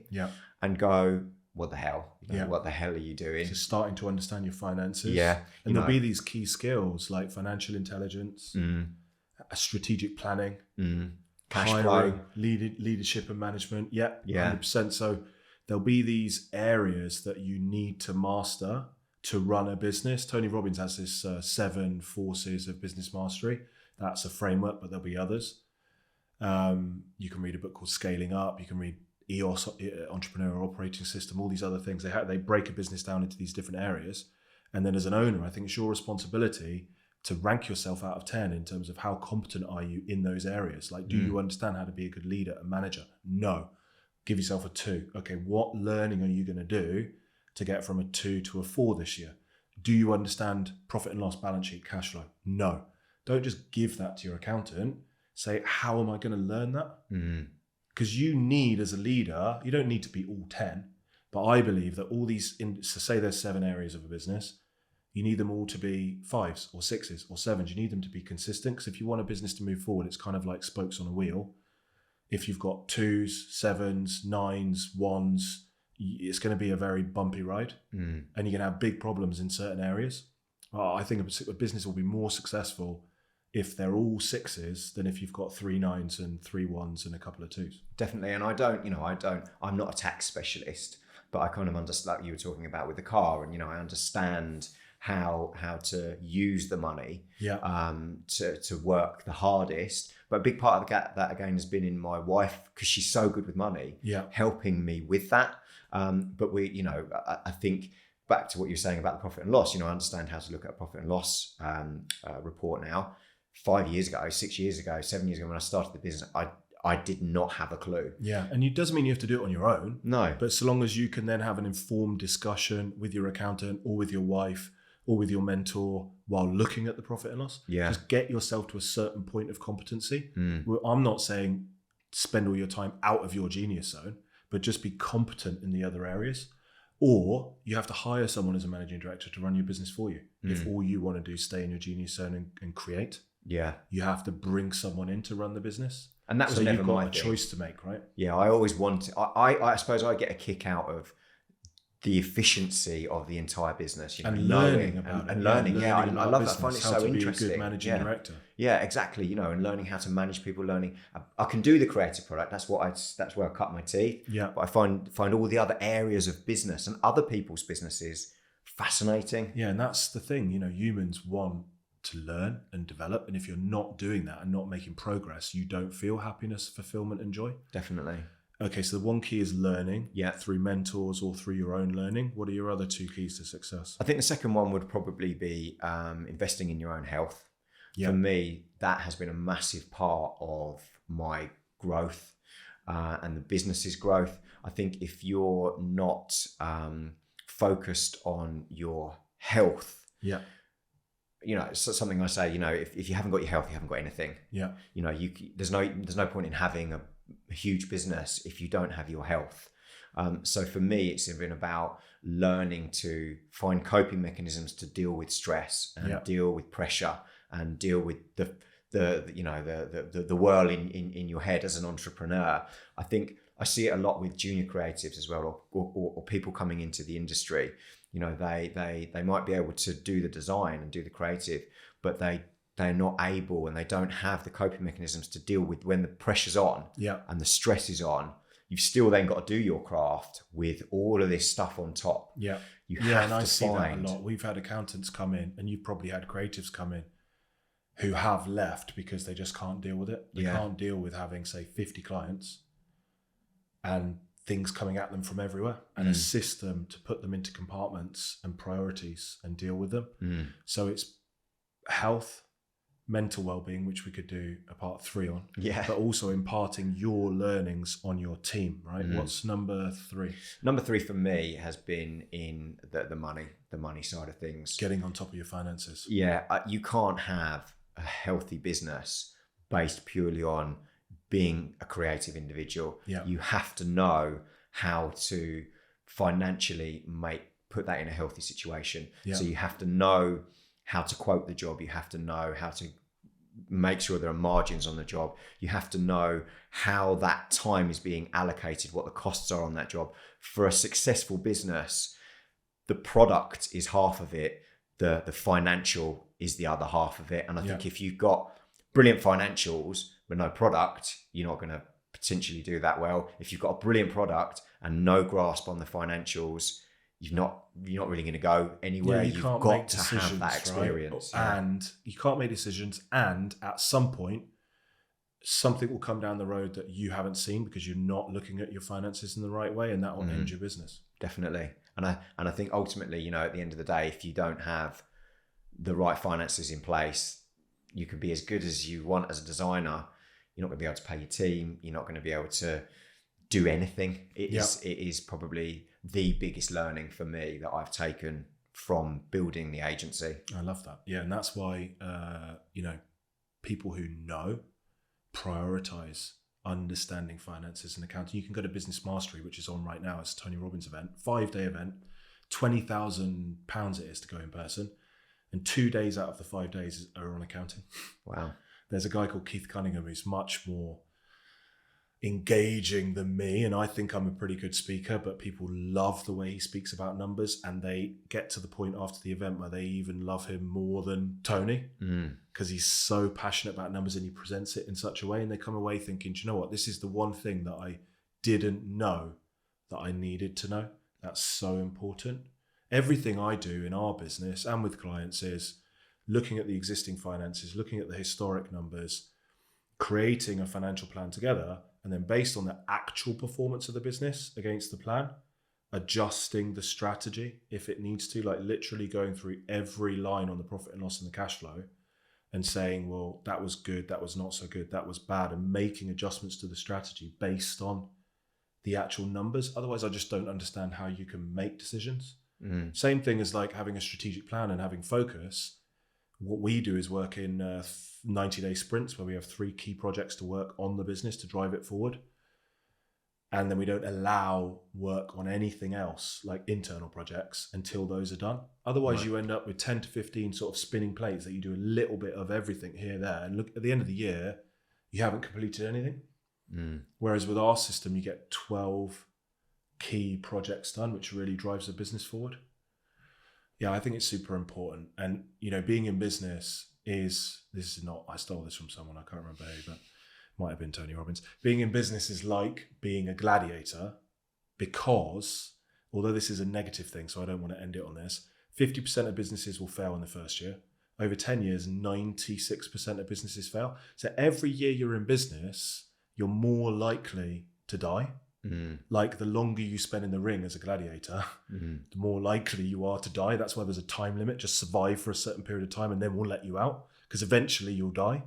and go, what the hell? You know, what the hell are you doing? So starting to understand your finances. Yeah. And there'll be these key skills like financial intelligence, strategic planning, cash flow, leadership and management. 100%. So there'll be these areas that you need to master to run a business. Tony Robbins has this 7 forces of business mastery. That's a framework, but there'll be others. You can read a book called Scaling Up. You can read EOS, Entrepreneurial Operating System, all these other things. They break a business down into these different areas. And then as an owner, I think it's your responsibility to rank yourself out of 10 in terms of how competent are you in those areas. Like, do you understand how to be a good leader and manager? No. Give yourself a 2. Okay, what learning are you going to do to get from a 2 to a 4 this year? Do you understand profit and loss, balance sheet, cash flow? No. Don't just give that to your accountant. Say, how am I going to learn that? Because you need, as a leader, you don't need to be all 10, but I believe that all these, so say there's 7 areas of a business, you need them all to be 5s or 6s or 7s. You need them to be consistent, because if you want a business to move forward, it's kind of like spokes on a wheel. If you've got 2s, 7s, 9s, 1s, it's going to be a very bumpy ride, and you're going to have big problems in certain areas. I think a business will be more successful if they're all 6s than if you've got 3 9s and 3 1s and a couple of 2s. Definitely. And I'm not a tax specialist, but I kind of understand, like you were talking about with the car, and, you know, I understand how to use the money to work the hardest. But a big part of that again has been in my wife, because she's so good with money, helping me with that. But we, you know, I think back to what you're saying about the profit and loss, you know, I understand how to look at a profit and loss report now. 5 years ago, 6 years ago, 7 years ago, when I started the business, I did not have a clue. Yeah, and it doesn't mean you have to do it on your own. No. But so long as you can then have an informed discussion with your accountant or with your wife or with your mentor while looking at the profit and loss, just get yourself to a certain point of competency. I'm not saying spend all your time out of your genius zone, but just be competent in the other areas. Or you have to hire someone as a managing director to run your business for you. If all you want to do is stay in your genius zone and create, you have to bring someone in to run the business. And that was never my thing. You've got a choice to make, right? Yeah, I always wanted. I suppose I get a kick out of the efficiency of the entire business, you know, and learning about it. And learning. I love that. I find it so interesting. How to be a good managing director. Yeah, exactly. You know, and learning how to manage people. Learning, I can do the creative product. That's where I cut my teeth. Yeah. But I find all the other areas of business and other people's businesses fascinating. Yeah, and that's the thing. You know, humans want to learn and develop, and if you're not doing that and not making progress, you don't feel happiness, fulfillment, and joy. Definitely. Okay, so the one key is learning through mentors or through your own learning. What are your other 2 keys to success? I think the second one would probably be investing in your own health. For me, that has been a massive part of my growth and the business's growth. I think if you're not focused on your health, so something I say, if you haven't got your health, you haven't got anything. There's no point in having a huge business if you don't have your health. So for me, it's been about learning to find coping mechanisms to deal with stress and deal with pressure and deal with the whirl in your head as an entrepreneur. I think I see it a lot with junior creatives as well, or people coming into the industry. They might be able to do the design and do the creative, but they're not able and they don't have the coping mechanisms to deal with when the pressure's on and the stress is on. You've still then got to do your craft with all of this stuff on top. You have and I to see find that a lot. We've had accountants come in, and you've probably had creatives come in who have left because they just can't deal with it. They can't deal with having, say, 50 clients and things coming at them from everywhere, and a system to put them into compartments and priorities and deal with them. So it's health, mental well-being, which we could do a part 3 on, but also imparting your learnings on your team, right? What's number 3? Number 3 for me has been in the money side of things. Getting on top of your finances. You can't have a healthy business based purely on being a creative individual. You have to know how to financially put that in a healthy situation. So you have to know how to quote the job. You have to know how to make sure there are margins on the job. You have to know how that time is being allocated, what the costs are on that job. For a successful business, the product is half of it. The financial is the other half of it. And I think if you've got brilliant financials but no product, you're not going to potentially do that well. If you've got a brilliant product and no grasp on the financials, you're not really going to go anywhere. You've got to have that experience. Right? And you can't make decisions. And at some point, something will come down the road that you haven't seen because you're not looking at your finances in the right way, and that will end your business. Definitely. And I think ultimately, at the end of the day, if you don't have the right finances in place, you can be as good as you want as a designer. You're not going to be able to pay your team. You're not going to be able to do anything. It is probably the biggest learning for me that I've taken from building the agency. I love that. Yeah, and that's why people who know prioritize understanding finances and accounting. You can go to Business Mastery, which is on right now. It's a Tony Robbins event, 5-day event, £20,000 it is to go in person, and 2 days out of the 5 days are on accounting. Wow. There's a guy called Keith Cunningham who's much more engaging than me, and I think I'm a pretty good speaker, but people love the way he speaks about numbers, and they get to the point after the event where they even love him more than Tony because he's so passionate about numbers and he presents it in such a way, and they come away thinking, do you know what, this is the one thing that I didn't know that I needed to know. That's so important. Everything I do in our business and with clients is looking at the existing finances, looking at the historic numbers, creating a financial plan together, and then based on the actual performance of the business against the plan, adjusting the strategy if it needs to, like literally going through every line on the profit and loss and the cash flow and saying, well, that was good, that was not so good, that was bad, and making adjustments to the strategy based on the actual numbers. Otherwise, I just don't understand how you can make decisions. Same thing as like having a strategic plan and having focus. What we do is work in 90-day sprints where we have 3 key projects to work on the business to drive it forward. And then we don't allow work on anything else like internal projects until those are done. Otherwise, you end up with 10 to 15 sort of spinning plates that you do a little bit of everything here, there. And look, at the end of the year, you haven't completed anything. Whereas with our system, you get 12 key projects done, which really drives the business forward. Yeah, I think it's super important. And, being in business I stole this from someone, I can't remember who, but it might have been Tony Robbins. Being in business is like being a gladiator because, although this is a negative thing, so I don't want to end it on this, 50% of businesses will fail in the first year. Over 10 years, 96% of businesses fail. So every year you're in business, you're more likely to die. Like the longer you spend in the ring as a gladiator, the more likely you are to die. That's why there's a time limit. Just survive for a certain period of time and then we'll let you out because eventually you'll die.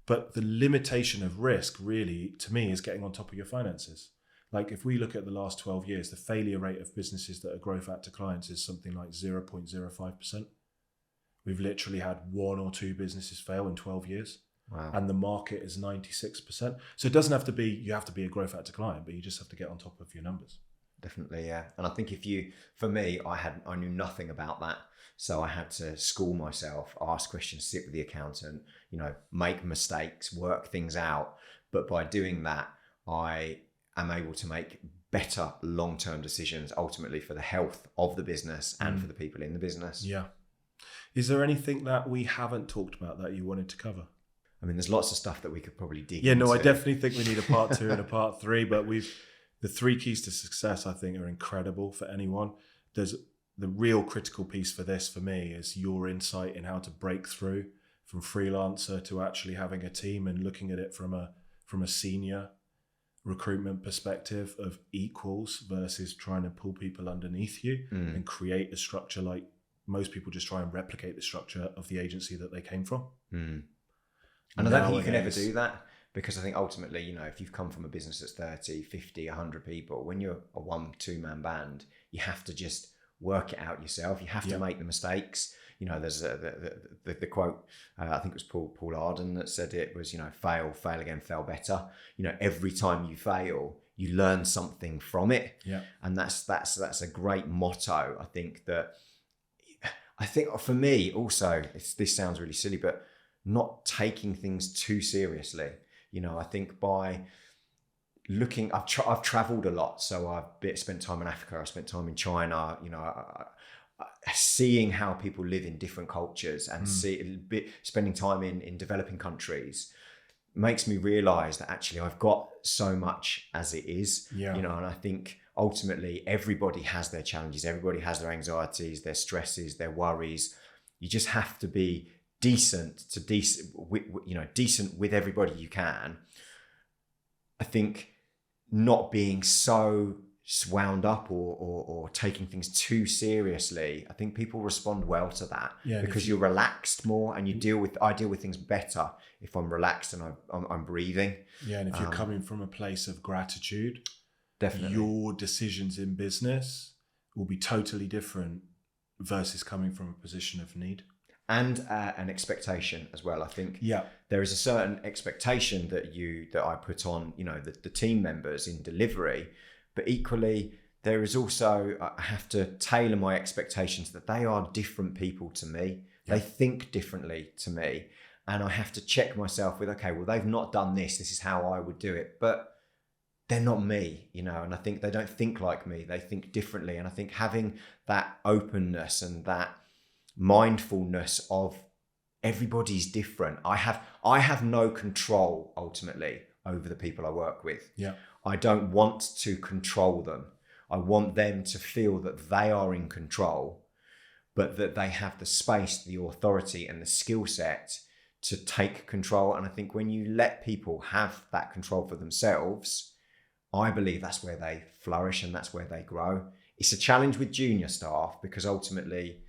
But the limitation of risk really, to me, is getting on top of your finances. Like if we look at the last 12 years, the failure rate of businesses that are GrowFactor clients is something like 0.05%. We've literally had 1 or 2 businesses fail in 12 years. Wow. And the market is 96%. So it doesn't have to be, you have to be a GrowFactor client, but you just have to get on top of your numbers. Definitely, yeah. And I think for me, I knew nothing about that. So I had to school myself, ask questions, sit with the accountant, make mistakes, work things out. But by doing that, I am able to make better long-term decisions, ultimately for the health of the business and for the people in the business. Yeah. Is there anything that we haven't talked about that you wanted to cover? I mean, there's lots of stuff that we could probably dig into. Yeah, no, I definitely think we need a part 2 and a part 3, but the 3 keys to success, I think, are incredible for anyone. There's the real critical piece for this, for me, is your insight in how to break through from freelancer to actually having a team and looking at it from a senior recruitment perspective of equals versus trying to pull people underneath you and create a structure. Like most people just try and replicate the structure of the agency that they came from. And I don't think you can ever do that, because I think ultimately, if you've come from a business that's 30, 50, 100 people, when you're a 1-2 man band, you have to just work it out yourself. You have to make the mistakes. There's the quote, I think it was Paul Arden that said it was, fail again, fail better. Every time you fail, you learn something from it. Yeah. And that's a great motto. I think for me also, this sounds really silly, but not taking things too seriously. I think by looking, I've traveled a lot. So I've spent time in Africa. I spent time in China, seeing how people live in different cultures and spending time in developing countries makes me realize that actually I've got so much as it is, and I think ultimately everybody has their challenges. Everybody has their anxieties, their stresses, their worries. You just have to be decent with everybody you can. I think not being so wound up or taking things too seriously, I think people respond well to that, because you're relaxed more, and I deal with things better if I'm relaxed and I'm breathing. Yeah, and if you're coming from a place of gratitude, definitely your decisions in business will be totally different versus coming from a position of need. And an expectation as well. I think there is a certain expectation that I put on, the team members in delivery, but equally there is also, I have to tailor my expectations that they are different people to me. They think differently to me, and I have to check myself with, okay, well, they've not done this. This is how I would do it, but they're not me, and I think they don't think like me. They think differently, and I think having that openness and that mindfulness of everybody's different. I have no control ultimately over the people I work with. I don't want to control them. I want them to feel that they are in control, but that they have the space, the authority, and the skill set to take control. And I think when you let people have that control for themselves, I believe that's where they flourish and that's where they grow. It's a challenge with junior staff, because ultimately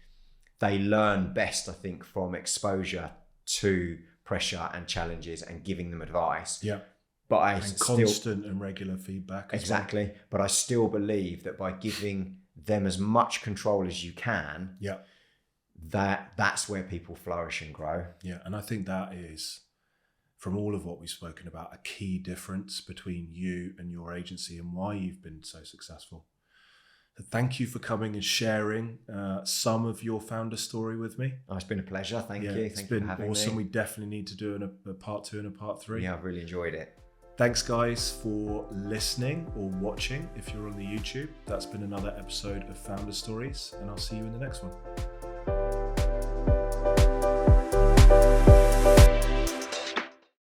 they learn best, I think, from exposure to pressure and challenges and giving them advice. But constant and regular feedback. Exactly. Well. But I still believe that by giving them as much control as you can, that's where people flourish and grow. Yeah. And I think that is, from all of what we've spoken about, a key difference between you and your agency and why you've been so successful. So thank you for coming and sharing some of your founder story with me. Oh, it's been a pleasure. Thank you. It's been awesome. We definitely need to do a part 2 and a part 3. Yeah, I've really enjoyed it. Thanks, guys, for listening or watching if you're on the YouTube. That's been another episode of Founder Stories, and I'll see you in the next one.